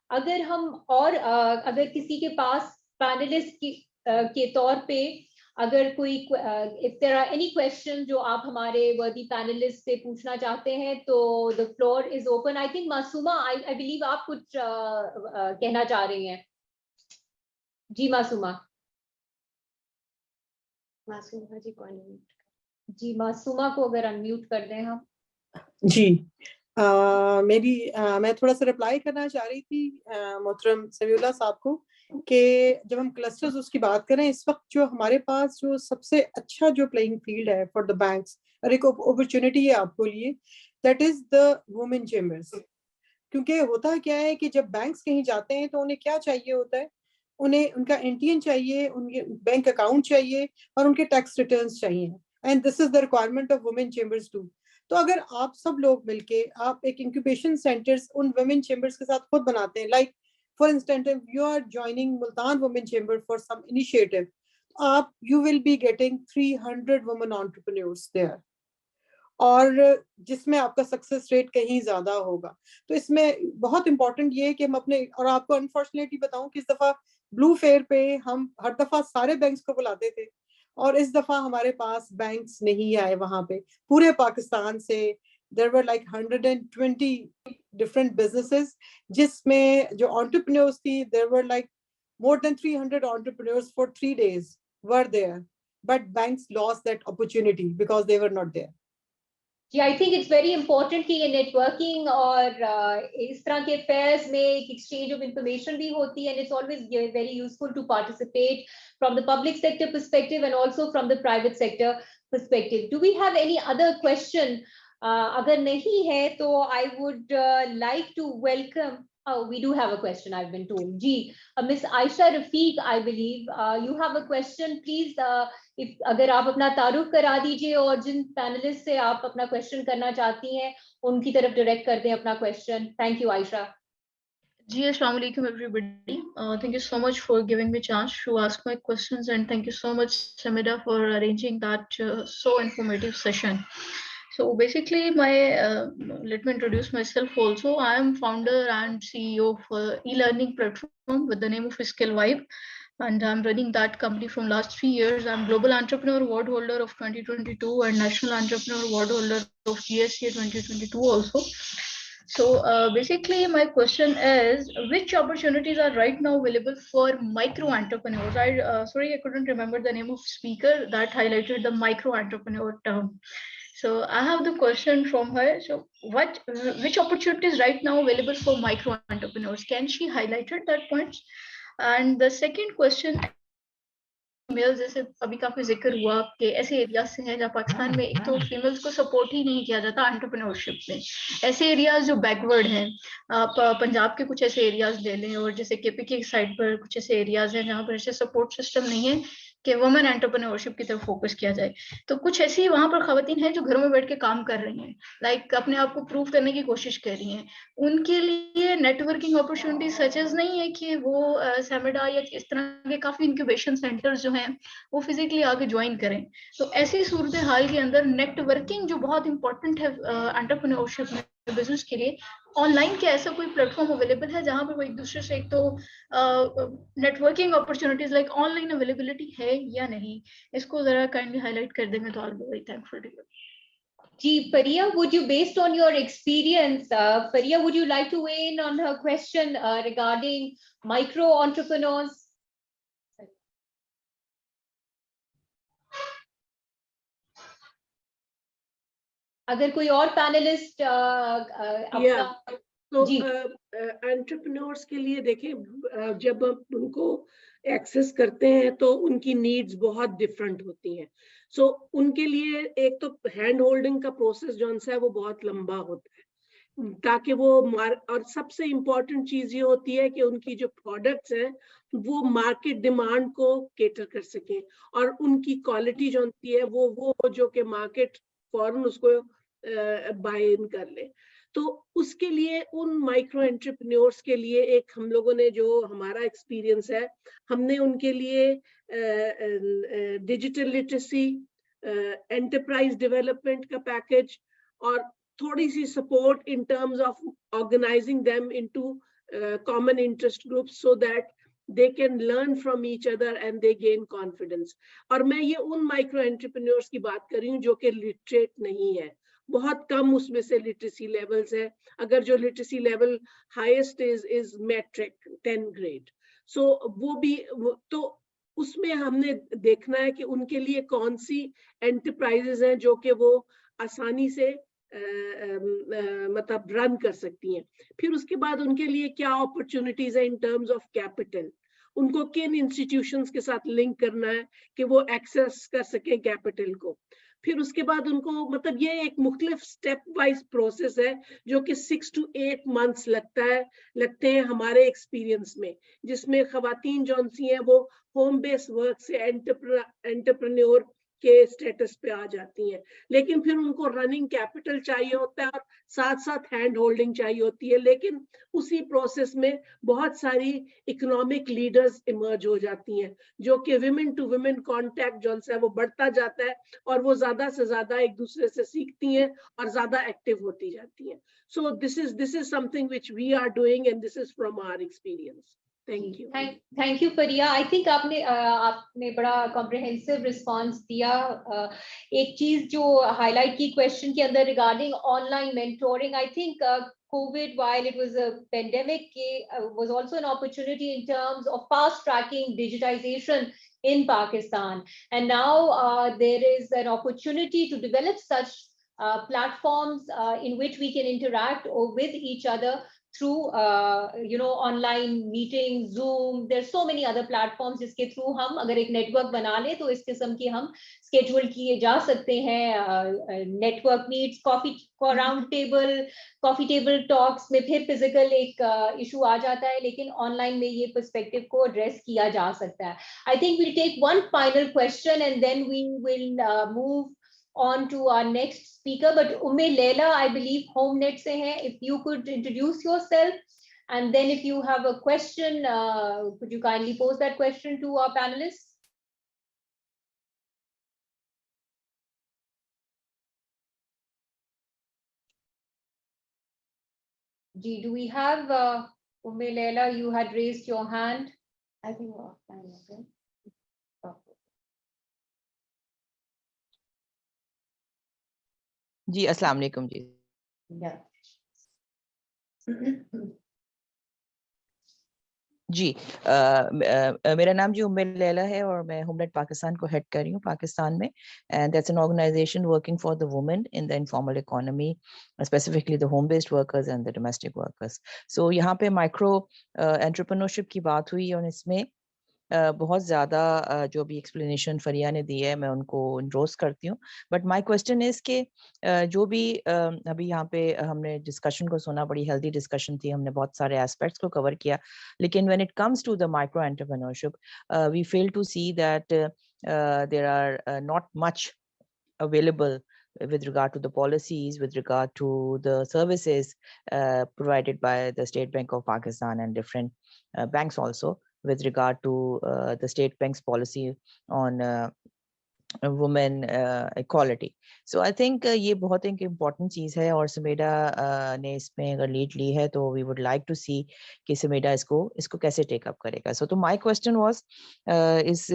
अगर हम और अगर किसी के पास पैनलिस्ट के तौर पे अगर कोई if there are any question जो आप हमारे वर्दी पैनलिस्ट से पूछना चाहते हैं, तो the floor is open. I think Masuma, I believe आप कुछ कहना चाह रही हैं। जी मासूमा। मासूमा जी को अनम्यूट, जी मासूमा को अगर अनम्यूट कर दें हम। जी मैं थोड़ा सा रिप्लाई करना चाह रही थी मोहतरम समीउल्लाह साहब को कि जब हम क्लस्टर्स उसकी बात करें, इस वक्त जो हमारे पास जो सबसे अच्छा जो प्लेइंग फील्ड है फॉर द बैंक्स और एक अपॉर्चुनिटी है आपको लिए, that is the women chambers. क्योंकि होता क्या है कि जब बैंक्स कहीं जाते हैं तो उन्हें क्या चाहिए होता है, उन्हें उनका एनटीएन चाहिए, उनके बैंक अकाउंट चाहिए और उनके टैक्स रिटर्न्स चाहिए, and this is the requirement of women chambers too. तो अगर आप सब लोग मिलके आप एक इंक्यूबेशन सेंटर्स उन वुमेन चेम्बर्स के साथ खुद बनाते हैं, like for instance you are joining Multan women chamber for some initiative, आप you will be getting 300 women entrepreneurs there, और जिसमें आपका सक्सेस रेट कहीं ज्यादा होगा। तो इसमें बहुत इंपॉर्टेंट ये है कि हम अपने, और आपको अनफॉर्चुनेटली बताऊं कि इस दफा ब्लू फेयर पे हम हर दफा सारे बैंक्स को बुलाते थे, और इस दफा हमारे पास बैंक्स नहीं आए वहां पे पूरे पाकिस्तान से। There were like 120 different businesses, जिसमें जो एंटरप्रेन्योर्स थी, there were like more than 300 entrepreneurs for 3 days were there, but banks lost that opportunity because they were not there. जी, I think it's very important कि ये networking और इस तरह के फेयर्स में एक एक्सचेंज ऑफ इंफॉर्मेशन भी होती है, and it's always very useful to participate from the public sector perspective and also from the private sector perspective. Do we have any other question? अगर नहीं है तो I would like to welcome, we do have a question, I've been told. Ji, Miss Aisha Rafiq, I believe you have a question. Please, if अगर आप अपना तारुफ करा दीजिए और जिन पैनलिस्ट से आप अपना क्वेश्चन करना चाहती हैं उनकी तरफ डायरेक्ट कर दें अपना question. Thank you Ayesha. Ji, Assalamu alaikum everybody. Thank you so much for giving me a chance to ask my questions, and thank you so much SMEDA for arranging that so informative session. So basically let me introduce myself also. I am founder and CEO of e-learning platform with the name of Skill Vibe, and I'm running that company from last 3 years. I'm Global Entrepreneur Award holder of 2022 and National Entrepreneur Award holder of GSA 2022 also. So basically my question is, which opportunities are right now available for micro entrepreneurs? Sorry, I couldn't remember the name of speaker that highlighted the micro entrepreneur term. So I have the question from her. So which opportunities right now available for micro entrepreneurs? Can she highlighted that point? And the second question, females जैसे अभी काफी जिक्र हुआ कि ऐसे areas से हैं जहाँ पाकिस्तान में एक तो फीमेल्स को सपोर्ट ही नहीं किया जाता एंटरप्रेन्योरशिप में। ऐसे एरियाज जो बैकवर्ड हैं, आप पंजाब के कुछ ऐसे एरियाज ले लें, और जैसे केपी की साइड पर कुछ ऐसे एरियाज हैं जहाँ पर ऐसे सपोर्ट सिस्टम नहीं है कि वुमेन एंटरप्रेन्योरशिप की तरफ फोकस किया जाए। तो कुछ ऐसी वहां पर खवातीन हैं जो घरों में बैठ के काम कर रही हैं, लाइक अपने आप को प्रूव करने की कोशिश कर रही हैं। उनके लिए नेटवर्किंग अपॉर्चुनिटी सच एज नहीं है कि वो सेमेडा या इस तरह के काफी इंक्यूबेशन सेंटर्स जो हैं वो फिजिकली आके ज्वाइन करें। तो ऐसी सूरत हाल के अंदर नेटवर्किंग जो बहुत इंपॉर्टेंट है एंटरप्रेन्योरशिप में, बिजनेस के लिए, ऑनलाइन क्या ऐसा कोई प्लेटफॉर्म अवेलेबल है जहां पर वो एक दूसरे से, एक तो networking opportunities like online availability है या नहीं? इसको जरा काइंडली हाईलाइट कर देंगे तो I will be very thankful to you. Ji, Faria, would you, based on your experience, Faria, would you like to weigh in on her question regarding micro entrepreneurs? अगर कोई और पैनलिस्ट अपना तो जी entrepreneurs के लिए देखें, जब हम उनको एक्सेस करते हैं तो उनकी नीड्स बहुत डिफरेंट होती हैं. सो उनके लिए एक तो हैंड होल्डिंग का प्रोसेस जो है वो बहुत लंबा होता है, ताकि वो और सबसे इम्पोर्टेंट चीज ये होती है कि उनकी जो प्रोडक्ट्स हैं वो मार्केट डिमांड को केटर कर सकें और उनकी क्वालिटी जो होती है वो जो कि मार्केट फौरन उसको बाय इन कर ले. तो उसके लिए उन माइक्रो एंटरप्रेन्योर्स के लिए एक हम लोगों ने जो हमारा एक्सपीरियंस है, हमने उनके लिए डिजिटल लिटरेसी, एंटरप्राइज डेवलपमेंट का पैकेज और थोड़ी सी support in terms of organizing them into common interest groups so that they can learn from each other and they gain confidence. और मैं ये उन माइक्रो एंटरप्रेन्योर्स की बात कर रही हूँ जो कि लिटरेट नहीं है, बहुत कम उसमें से लिटरेसी लेवल्स है. अगर जो literacy level highest is matric 10th grade, so वो भी तो उसमें हमने देखना है कि उनके लिए कौन सी एंटरप्राइजेस हैं जो कि वो आसानी से मतलब रन कर सकती हैं. फिर उसके बाद उनके लिए क्या अपॉर्चुनिटीज है इन टर्म्स ऑफ कैपिटल, उनको किन इंस्टीट्यूशंस के साथ लिंक करना है कि वो एक्सेस कर सके कैपिटल को. फिर उसके बाद उनको मतलब ये एक मुख्तलिफ स्टेप वाइज प्रोसेस है जो कि 6 to 8 months लगते हैं हमारे एक्सपीरियंस में, जिसमें खवातीन जो हैं वो होम बेस्ड वर्क से एंटरप्रेन्योर के स्टेटस पे आ जाती हैं. लेकिन फिर उनको रनिंग कैपिटल चाहिए होता है और साथ साथ हैंड होल्डिंग चाहिए होती है. लेकिन उसी प्रोसेस में बहुत सारी इकोनॉमिक लीडर्स इमर्ज हो जाती हैं जो कि विमेन टू विमेन कांटेक्ट जो है वो बढ़ता जाता है और वो ज्यादा से ज्यादा एक दूसरे से सीखती हैं और ज्यादा एक्टिव होती जाती हैं. So this is something which we are doing and this is from our experience. Thank you. Thank you Faria. I think आपने बड़ा कॉम्प्रिहेंसिव रिस्पांस दिया. एक चीज जो हाईलाइट की क्वेश्चन के अंदर regarding online mentoring, I think COVID, while it was a pandemic, was also an opportunity in terms of fast tracking digitization in Pakistan. And now there is an opportunity to develop such platforms in which we can interact with each other through online meetings, Zoom. There's so many other platforms जिसके through हम अगर एक network बना ले तो इस किस्म की हम schedule किए जा सकते हैं. Network meets, round table, coffee table talks में फिर physical एक issue आ जाता है, लेकिन online में ये perspective को address किया जा सकता है. I think we'll take one final question and then we will move on to our next speaker. But Umme Leila, I believe HomeNet se hai. If you could introduce yourself, and then if you have a question, could you kindly pose that question to our panelists? Ji, do we have Umme Leila? You had raised your hand. I think we're offline. Okay. जी अस्सलाम वालेकुम जी. जी मेरा नाम जी उम्मे लैला है और मैं होमनेट पाकिस्तान को head कर रही हूँ पाकिस्तान में. And that's an organisation working for the women in the informal economy, specifically the home based workers and the domestic workers. So यहाँ पे माइक्रो एंटरप्रेन्योरशिप की बात हुई और इसमें बहुत ज़्यादा जो भी एक्सप्लेनेशन फरिया ने दी है मैं उनको इंडोर्स करती हूँ. बट माय क्वेश्चन इज़ कि जो भी अभी यहाँ पे हमने डिस्कशन को सुना, बड़ी हेल्दी डिस्कशन थी, हमने बहुत सारे एस्पेक्ट्स को कवर किया. लेकिन when it comes to the micro entrepreneurship we fail to see that there are not much available with regard to the policies, with regard to the services provided by the State Bank of Pakistan and different banks also, with regard to the State Bank's policy on women equality. So I think ये बहुत एक important चीज़ है और SMEDA ने इसमें अगर lead ली है तो we would like to see कि SMEDA इसको कैसे take up करेगा. So my question was is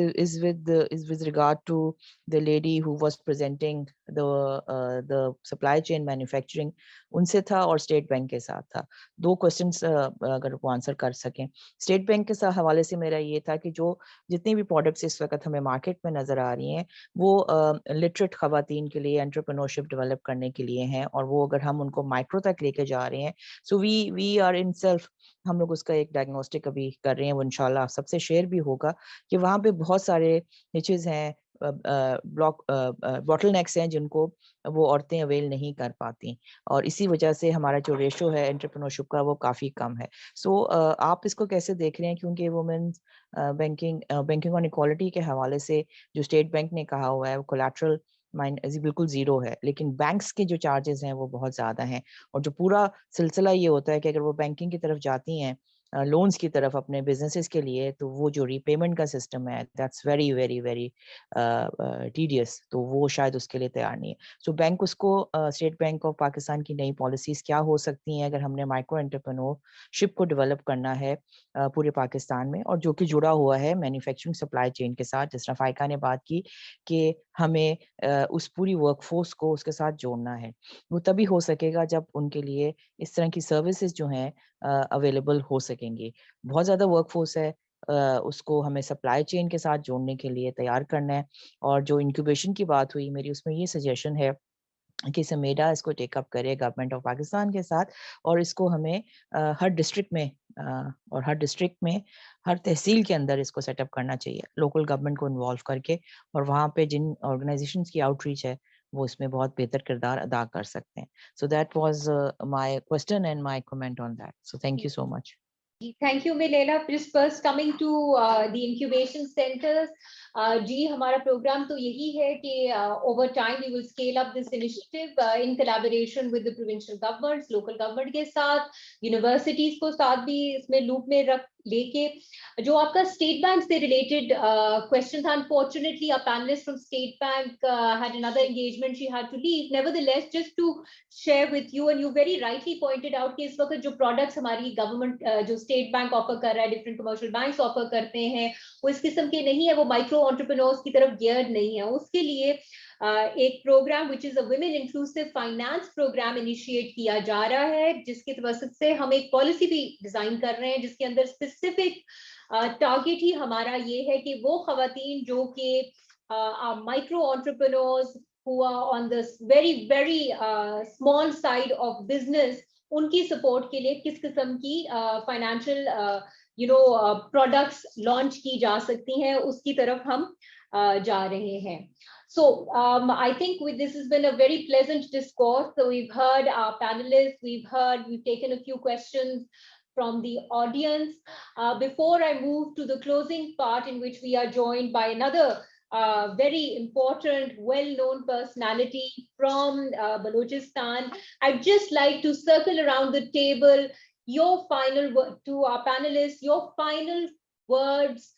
with regard to the lady who was presenting the supply chain manufacturing, उनसे था और स्टेट बैंक के साथ था. दो क्वेश्चंस अगर वो आंसर कर सकें. स्टेट बैंक के साथ हवाले से मेरा ये था कि जो जितनी भी प्रोडक्ट्स इस वक्त हमें मार्केट में नजर आ रही हैं वो लिटरेट खवातीन के लिए एंटरप्रेन्योरशिप डेवलप करने के लिए हैं, और वो अगर हम उनको माइक्रो तक लेके जा रहे हैं, so we are in self, हम लोग उसका एक डायग्नोस्टिक अभी कर रहे हैं, वो इंशाल्लाह सबसे शेयर भी होगा कि वहाँ पे बहुत सारे निचेस हैं, बॉटलनेक्स हैं जिनको वो औरतें अवेल नहीं कर पाती, और इसी वजह से हमारा जो रेशो है एंटरप्रेन्योरशिप का वो काफ़ी कम है। सो आप इसको कैसे देख रहे हैं, क्योंकि वुमेन्स बैंकिंग ऑन इक्वालिटी के हवाले से जो स्टेट बैंक ने कहा हुआ है वो कोलैटरल बिल्कुल जीरो है, लेकिन बैंक्स के जो चार्जेस हैं वो बहुत ज़्यादा हैं, और जो पूरा सिलसिला ये होता है कि अगर वो बैंकिंग की तरफ जाती हैं लोन्स की तरफ अपने बिजनेसेस के लिए, तो वो जो रीपेमेंट का सिस्टम है that's very very very tedious, तो वो शायद उसके लिए तैयार नहीं है। सो बैंक उसको स्टेट बैंक ऑफ पाकिस्तान की नई पॉलिसीज क्या हो सकती हैं अगर हमने माइक्रो एंटरप्रेन्योरशिप को डेवलप करना है पूरे पाकिस्तान में, और जो कि जुड़ा हुआ है मैन्युफैक्चरिंग सप्लाई चेन के साथ, जिस तरह फाइका ने बात की कि हमें उस पूरी वर्कफोर्स को उसके साथ जोड़ना है। वो तभी हो सकेगा जब उनके लिए इस तरह की सर्विसेज जो हैं अवेलेबल हो सकेंगी। बहुत ज़्यादा वर्कफोर्स है, उसको हमें सप्लाई चेन के साथ जोड़ने के लिए तैयार करना है। और जो इंक्यूबेशन की बात हुई, मेरी उसमें ये सजेशन है कि SMEDA इसको टेकअप करे गवर्नमेंट ऑफ पाकिस्तान के साथ, और इसको हमें हर डिस्ट्रिक्ट में और हर डिस्ट्रिक्ट में हर तहसील के अंदर इसको सेटअप करना चाहिए, लोकल गवर्नमेंट को इन्वॉल्व करके, और वहाँ पे जिन ऑर्गेनाइजेशंस की आउटरीच है वो इसमें बहुत बेहतर किरदार अदा कर सकते हैं। So that was my question and my comment on that, so thank you so much. Thank you, Leila. Just first coming to the incubation centers. जी हमारा प्रोग्राम तो यही है कि over time we will scale up this initiative in collaboration with the provincial governments, local government के साथ, universities को साथ भी इसमें loop में रख लेके। जो आपका स्टेट बैंक से रिलेटेड क्वेश्चन था, unfortunately a panelist from State Bank had another engagement, she had to leave. Nevertheless, just to share with you, and you very rightly pointed out कि इस वक्त जो products हमारी government जो state bank offer कर रहा है, डिफरेंट कमर्शियल बैंक्स ऑफर करते हैं, वो इस किस्म के नहीं है, वो माइक्रो एंटरप्रेन्योर्स की तरफ गियर्ड नहीं है। उसके लिए एक program which is a women inclusive finance program initiate किया जा रहा है, जिसकी वजह से हम एक पॉलिसी भी डिजाइन कर रहे हैं, जिसके अंदर स्पेसिफिक टारगेट ही हमारा ये है कि वो खवातीन जो कि micro entrepreneurs who are on this very small side of business, उनकी सपोर्ट के लिए किस किस्म की फाइनेंशियल प्रोडक्ट्स लॉन्च की जा सकती हैं, उसकी तरफ हम जा रहे हैं। So I think this has been a very pleasant discourse. So we've heard our panelists, we've taken a few questions from the audience. Before I move to the closing part, in which we are joined by another very important, well-known personality from Balochistan, I'd just like to circle around the table your final word to our panelists, your final words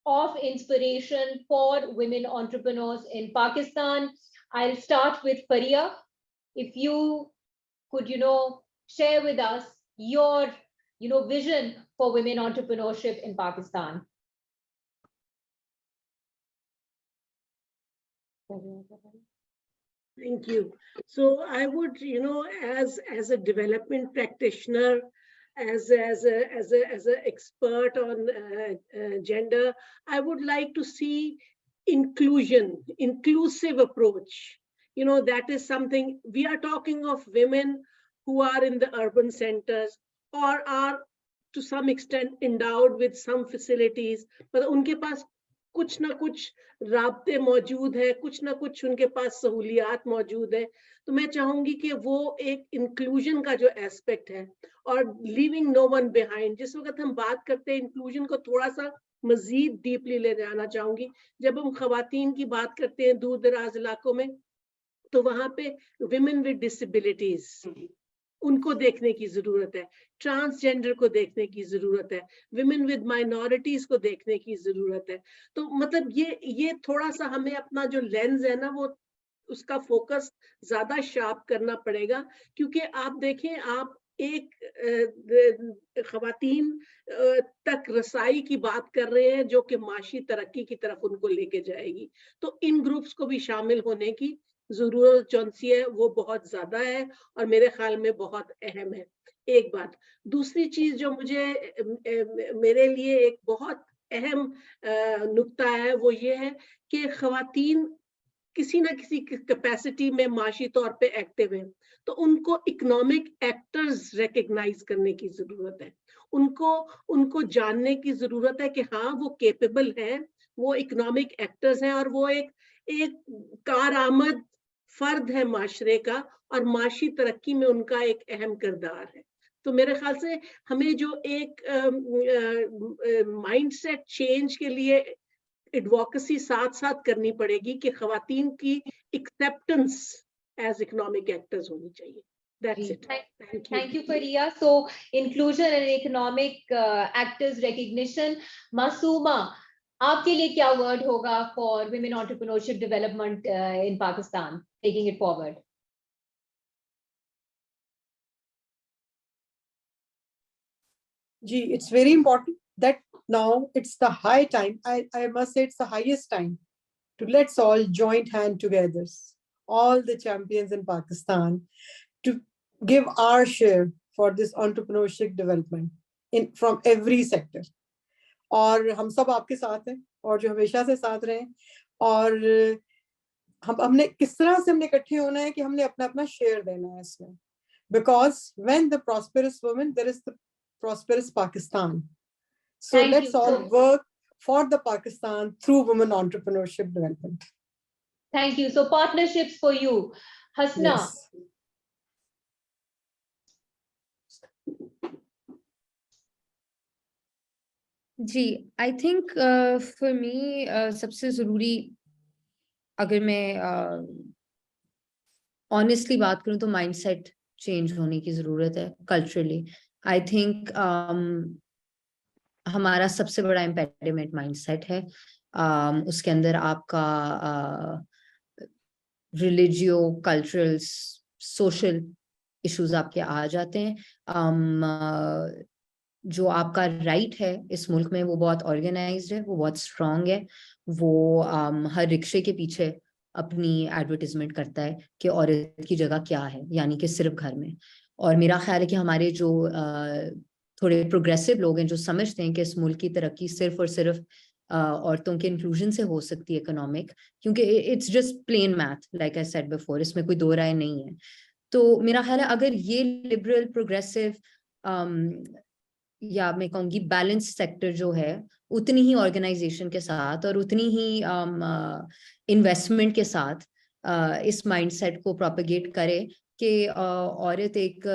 of inspiration for women entrepreneurs in Pakistan. I'll start with Faria. If you could, share with us your, vision for women entrepreneurship in Pakistan. Thank you. So I would, as a development practitioner, as a expert on gender, I would like to see inclusive approach. That is something we are talking of, women who are in the urban centers or are to some extent endowed with some facilities, but उनके पास कुछ ना कुछ राब्ते मौजूद है, कुछ ना कुछ उनके पास सहूलियात मौजूद है। तो मैं चाहूंगी कि वो एक इंक्लूजन का जो एस्पेक्ट है और लीविंग नो वन बिहाइंड, जिस वक्त हम बात करते हैं इंक्लूजन को थोड़ा सा मजीद डीपली ले जाना चाहूंगी। जब हम खवातीन की बात करते हैं दूर दराज इलाकों में, तो वहां पे विमेन विद डिसेबिलिटीज उनको देखने की जरूरत है, ट्रांसजेंडर को देखने की जरूरत है, विमेन विद माइनॉरिटीज को देखने की जरूरत है। तो मतलब ये थोड़ा सा हमें अपना जो लेंस है ना, वो उसका फोकस ज्यादा शार्प करना पड़ेगा, क्योंकि आप देखें, आप एक खवातीन तक रसाई की बात कर रहे हैं जो कि माशी तरक्की की तरफ उनको लेके जाएगी। तो इन ग्रुप्स को भी शामिल होने की जरूरत चौंसी है, वो बहुत ज्यादा है और मेरे ख्याल में बहुत अहम है। एक बात। दूसरी चीज जो मेरे लिए एक बहुत अहम नुक्ता है, वो ये है कि खवातीन किसी ना किसी कैपेसिटी में माशी तौर पे एक्टिव हैं, तो उनको इकोनॉमिक एक्टर्स रिकग्नाइज करने की जरूरत है, उनको जानने की जरूरत है कि हाँ वो केपेबल हैं, वो इकोनॉमिक एक्टर्स हैं और वो एक कारआमद फर्द है माशरे का और माशी तरक्की में उनका एक अहम किरदार है। तो मेरे ख्याल से हमें जो एक माइंडसेट चेंज के लिए एडवोकेसी साथ साथ करनी पड़ेगी कि खवातीन की एक्सेप्टेंस एज इकोनॉमिक एक्टर्स होनी चाहिए। That's it. Thank you, Faria. So, inclusion and economic actors recognition. Masooma, आपके लिए क्या word होगा for women entrepreneurship development in Pakistan, taking it forward? Gee, it's very important that now it's the high time. I must say it's the highest time to let's all join hand together, all the champions in Pakistan, to give our share for this entrepreneurship development in from every sector. और हम सब आपके साथ हैं और जो हमेशा से साथ रहे, और हमने किस तरह से हमने इकट्ठे होना है कि हमने अपना अपना शेयर देना है इसमें, because when the prosperous woman, there is the prosperous Pakistan. So let's all work for the Pakistan through women entrepreneurship development. Thank you. So partnerships for you, Hasna. Yes. जी, आई थिंक फॉर मी सबसे जरूरी, अगर मैं honestly बात करूं तो mindset change होने की जरूरत है कल्चरली। आई थिंक हमारा सबसे बड़ा इम्पेडिमेंट माइंडसेट है। उसके अंदर आपका रिलीजियो, कल्चरल, सोशल इश्यूज आपके आ जाते हैं। जो आपका राइट है इस मुल्क में वो बहुत ऑर्गेनाइज्ड है, वो बहुत स्ट्रांग है। वो हर रिक्शे के पीछे अपनी एडवर्टाइजमेंट करता है कि औरत की जगह क्या है, यानी कि सिर्फ घर में। और मेरा ख्याल है कि हमारे जो थोड़े प्रोग्रेसिव लोग हैं जो समझते हैं कि इस मुल्क की तरक्की सिर्फ और सिर्फ औरतों के इंक्लूजन से हो सकती है इकोनॉमिक, क्योंकि it's just plain math, like I said before, इसमें कोई दो राय नहीं है। तो मेरा ख्याल है अगर ये लिबरल प्रोग्रेसिव या मैं कहूँगी बैलेंस सेक्टर जो है उतनी ही ऑर्गेनाइजेशन के साथ और उतनी ही इन्वेस्टमेंट के साथ इस माइंडसेट को प्रोपेगेट करे कि औरत एक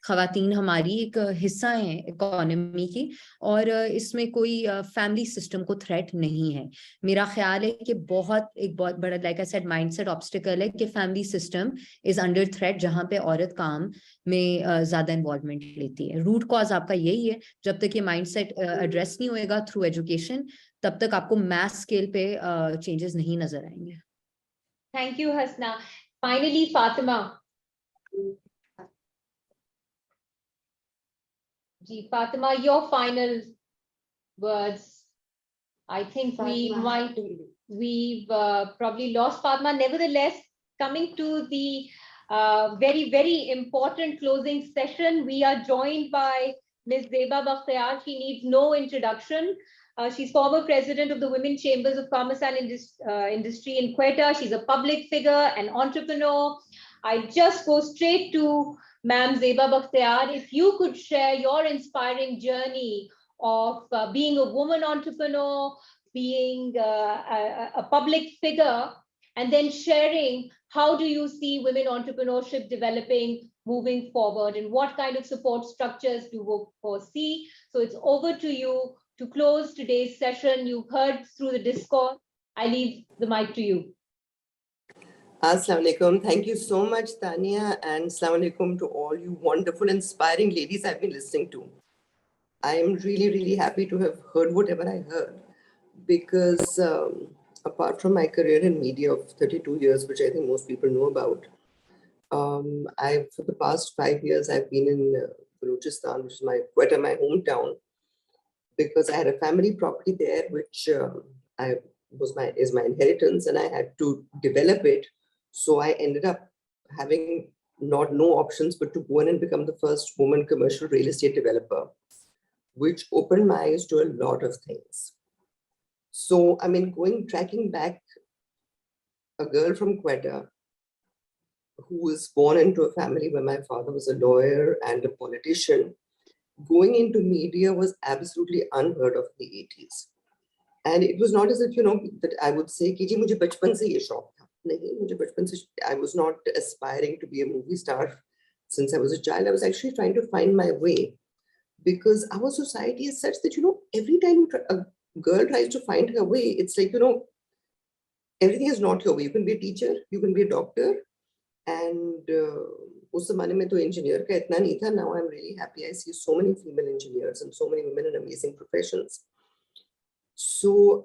खवातीन हमारी एक हिस्सा है इकोनॉमी की, और इसमें कोई फैमिली सिस्टम को थ्रेट नहीं है। मेरा ख्याल है कि एक बहुत बड़ा, like I said, mindset obstacle है कि family system is under threat, जहां पे औरत काम में ज्यादा इन्वॉल्वमेंट लेती है। रूट कॉज आपका यही है। जब तक ये माइंडसेट एड्रेस नहीं होएगा थ्रू एजुकेशन, तब तक आपको मैस स्केल पे चेंजेस नहीं नजर आएंगे। Thank you Hasna. Finally Fatima ji, Fatima, your final words. I think we've probably lost Fatima. Nevertheless, coming to the very, very important closing session, we are joined by Ms. Zeba Bakhtiar. She needs no introduction. She's former president of the Women Chambers of Commerce and Industry in Quetta. She's a public figure, an entrepreneur. I just go straight to Ma'am Zeba Bakhtiar. If you could share your inspiring journey of being a woman entrepreneur, being a public figure, and then sharing how do you see women entrepreneurship developing moving forward, and what kind of support structures do you foresee? So it's over to you to close today's session. You've heard through the Discord. I leave the mic to you. Assalamu alaikum. Thank you so much, Tania, and assalamu alaikum to all you wonderful, inspiring ladies I've been listening to. I am really, really happy to have heard whatever I heard, because apart from my career in media of 32 years, which I think most people know about, for the past 5 years, I've been in Balochistan, which is Quetta, my hometown, because I had a family property there, which is my inheritance, and I had to develop it. So I ended up having no options but to go in and become the first woman commercial real estate developer, which opened my eyes to a lot of things. So, I mean, tracking back a girl from Quetta who was born into a family where my father was a lawyer and a politician, going into media was absolutely unheard of in the 80s. And it was not as if, that I would say, कि जी मुझे बचपन से ये शौक था. नहीं, मुझे बचपन से, I was not aspiring to be a movie star since I was a child. I was actually trying to find my way, because our society is such that, every time a girl tries to find her way, it's like, everything is not your way. You can be a teacher, you can be a doctor, and उस ज़माने में तो engineer का इतना नहीं था. Now I'm really happy. I see so many female engineers and so many women in amazing professions. So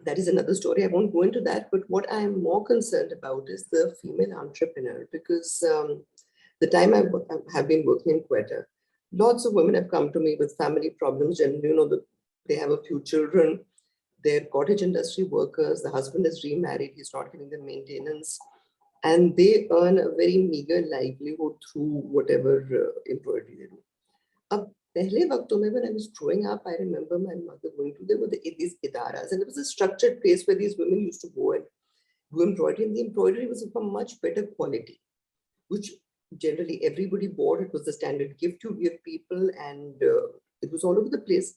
that is another story. I won't go into that. But what I am more concerned about is the female entrepreneur, because the time I have been working in Quetta, lots of women have come to me with family problems. Generally, they have a few children. They're cottage industry workers. The husband is remarried. He's not giving them maintenance. And they earn a very meager livelihood through whatever embroidery they do. Pehle waqton mein, when I was growing up, I remember my mother going to, there were these idaras, and there was a structured place where these women used to go and do embroidery, and the embroidery was of a much better quality, which generally everybody bought. It was the standard gift you give people, and it was all over the place.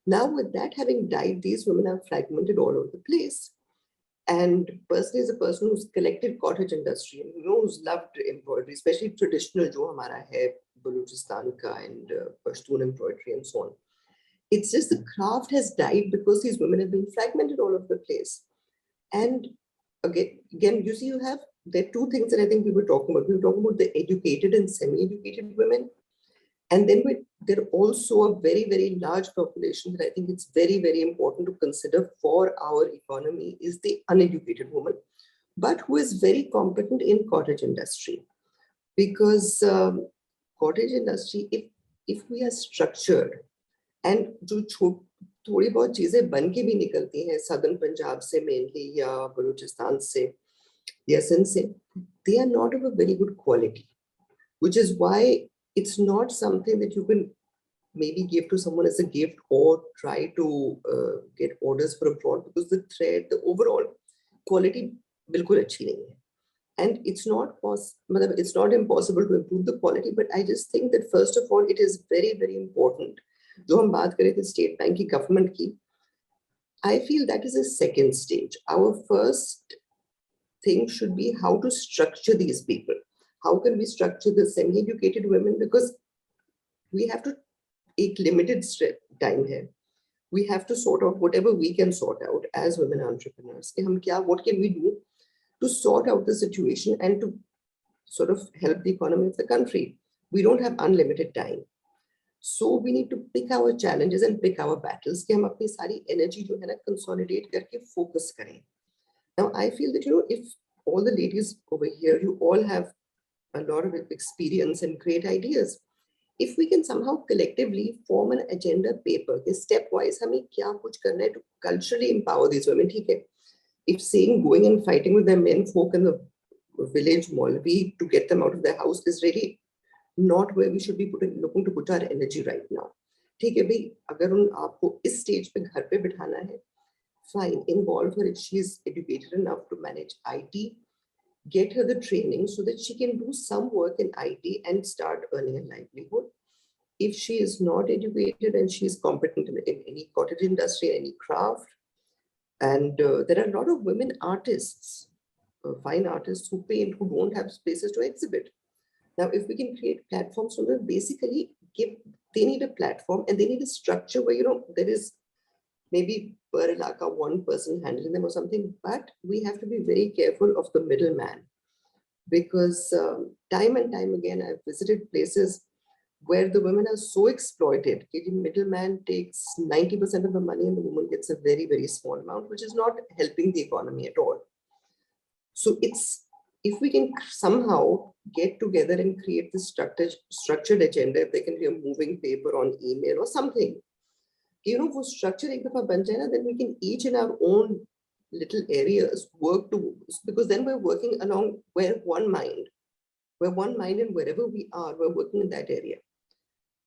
Now with that having died, these women are fragmented all over the place. And personally, as a person who's collected cottage industry and who's loved embroidery, especially traditional, jo hamara hai, Balochistan ka and Pashtun embroidery and so on. It's just the craft has died because these women have been fragmented all over the place. And again, you see, there are two things that I think we were talking about. We were talking about the educated and semi-educated women. And then there are also a very, very large population that I think it's very, very important to consider for our economy is the uneducated woman, but who is very competent in cottage industry. Because cottage industry, if we are structured, and जो थोड़ी बहुत चीजें बन के भी निकलती हैं southern Punjab से mainly या Balochistan से या Sindh से, they are not of a very good quality, which is why it's not something that you can maybe give to someone as a gift or try to get orders for abroad, because the thread, the overall quality bilkul achhi nahi hai. And it's not impossible to improve the quality, but I just think that first of all, it is very, very important. Jo hum baat kar rahe the state bank ki, government ki, I feel that is a second stage. Our first thing should be how to structure these people. How can we structure the semi-educated women? Because we have to take limited time here. We have to sort out whatever we can sort out as women entrepreneurs. What can we do to sort out the situation and to sort of help the economy of the country? We don't have unlimited time. So we need to pick our challenges and pick our battles. कि हम अपनी सारी energy जो है ना consolidate करके focus करें. Now I feel that if all the ladies over here, you all have a lot of experience and great ideas. If we can somehow collectively form an agenda paper, stepwise, हमें क्या कुछ करना है to culturally empower these women, ठीक है? If saying going and fighting with their men folk in the village Maulvi to get them out of their house is really not where we should be looking to put our energy right now. ठीक है भाई, अगर आपको इस stage पे घर पे बिठाना है, fine, involve her if she is educated enough to manage IT. Get her the training so that she can do some work in IT and start earning a livelihood. If she is not educated and she is competent in any cottage industry, any craft, and there are a lot of women artists, fine artists who paint, who don't have spaces to exhibit. Now, if we can create platforms for them, basically they need a platform and they need a structure where, there is maybe per ilaka, one person handling them or something, but we have to be very careful of the middleman, because time and time again, I've visited places where the women are so exploited. The middleman takes 90% of the money and the woman gets a very, very small amount, which is not helping the economy at all. So if we can somehow get together and create this structured agenda, if there can be a moving paper on email or something, वो structure एक दफा बन जाए ना, then we can each in our own little areas work to, because then we're working along where one mind and wherever we are, we're working in that area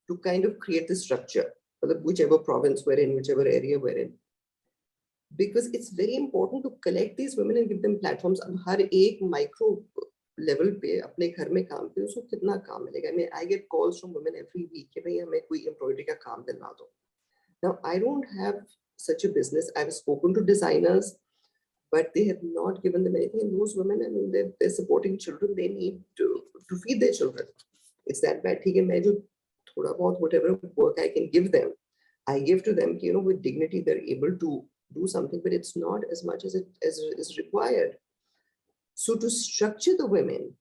to kind of create the structure for whichever province we're in, whichever area we're in. because it's very important to collect these women and give them platforms. अब हर एक micro level पे अपने घर में काम पे उसको कितना काम मिलेगा? I mean, I get calls from women every week कि भाई हमें कोई embroidery का काम दिलवा दो. Now, I don't have such a business. I've spoken to designers, but they have not given them anything. And those women, I mean, they're supporting children. They need to feed their children. It's that bad. ठीक है, मैं जो थोड़ा बहुत whatever work I can give them, I give to them. You know, with dignity, they're able to do something, but it's not as much as is required. So to structure the women,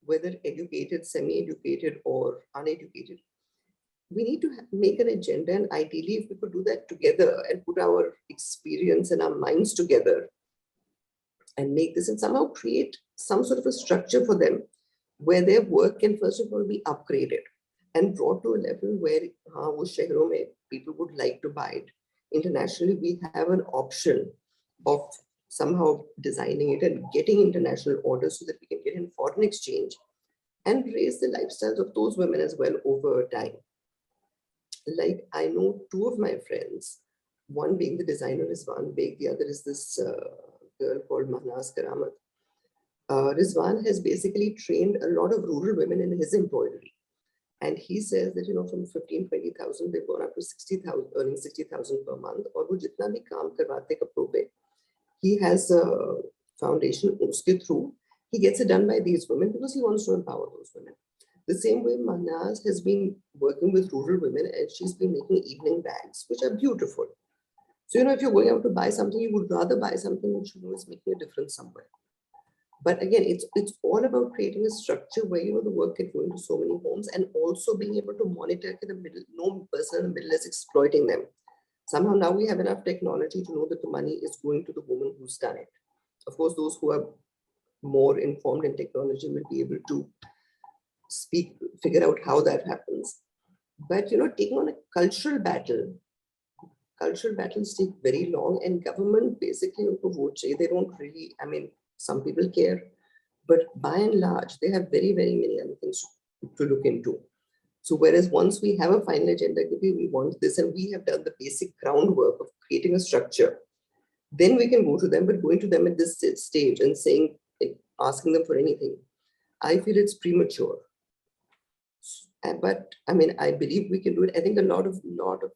whether educated, semi-educated, or uneducated, we need to make an agenda, and ideally, if we could do that together and put our experience and our minds together and make this and somehow create some sort of a structure for them where their work can first of all be upgraded and brought to a level where wo shehron mein people would like to buy it. Internationally, we have an option of somehow designing it and getting international orders so that we can get in foreign exchange and raise the lifestyles of those women as well over time. Like I know two of my friends, one being the designer Rizwan Beg, the other is this girl called Mahnaz Karamat. Rizwan has basically trained a lot of rural women in his embroidery. And he says that, you know, from 15,000-20,000, they've gone up to 60,000, earning 60,000 per month. Or wo jitna bhi kaam karwate kapron pe, he has a foundation, uske through, he gets it done by these women because he wants to empower those women. The same way Mahnaz has been working with rural women and she's been making evening bags, which are beautiful. So, you know, if you're going out to buy something, you would rather buy something which you know is making a difference somewhere. But again, it's all about creating a structure where, you know, the work can go into so many homes and also being able to monitor the middle, no person in the middle is exploiting them. Somehow now we have enough technology to know that the money is going to the woman who's done it. Of course, those who are more informed in technology will be able to figure out how that happens. But, you know, taking on a cultural battles take very long, and government basically, they don't really, I mean, some people care, but by and large, they have very, very many other things to look into. So whereas once we have a final agenda, we want this, and we have done the basic groundwork of creating a structure, then we can go to them. But going to them at this stage and saying, asking them for anything, I feel it's premature. But I mean, I believe we can do it. I think a lot of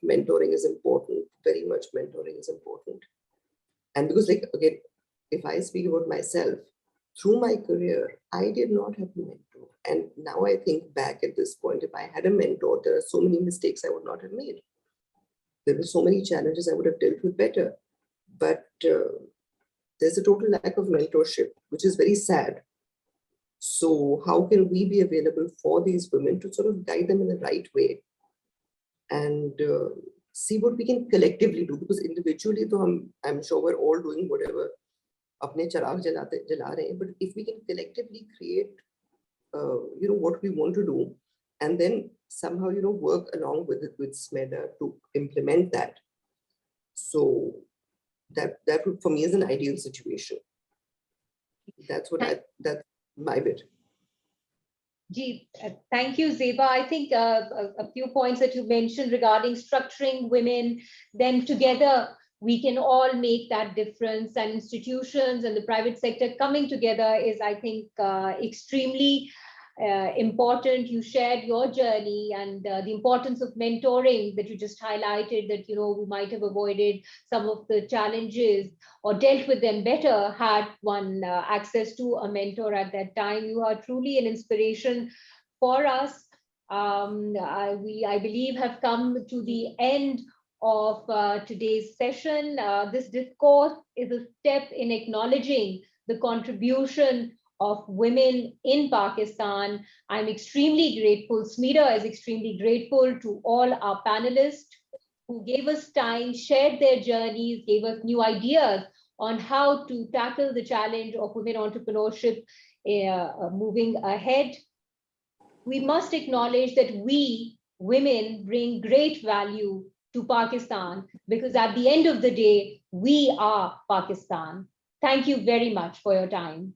mentoring is important. Very much mentoring is important. And because, like, again, if I speak about myself, through my career, I did not have a mentor. And now I think back at this point, if I had a mentor, there are so many mistakes I would not have made. There were so many challenges I would have dealt with better. But there's a total lack of mentorship, which is very sad. So how can we be available for these women to sort of guide them in the right way and see what we can collectively do? Because individually, I'm sure we're all doing whatever, apne chirag jala rahe hain, but if we can collectively create, you know, what we want to do, and then somehow, you know, work along with it with SMEDA to implement that. So that would, for me, is an ideal situation. That's my bit. Gee, thank you, Zeba. I think a few points that you mentioned regarding structuring women, then together we can all make that difference, and institutions and the private sector coming together is, I think, extremely important. You shared your journey and the importance of mentoring that you just highlighted, that, you know, we might have avoided some of the challenges or dealt with them better had one access to a mentor at that time. You are truly an inspiration for us. I believe have come to the end of today's session. This discourse is a step in acknowledging the contribution of women in Pakistan. I'm extremely grateful. SMEDA is extremely grateful to all our panelists who gave us time, shared their journeys, gave us new ideas on how to tackle the challenge of women entrepreneurship moving ahead. We must acknowledge that we, women, bring great value to Pakistan, because at the end of the day, we are Pakistan. Thank you very much for your time.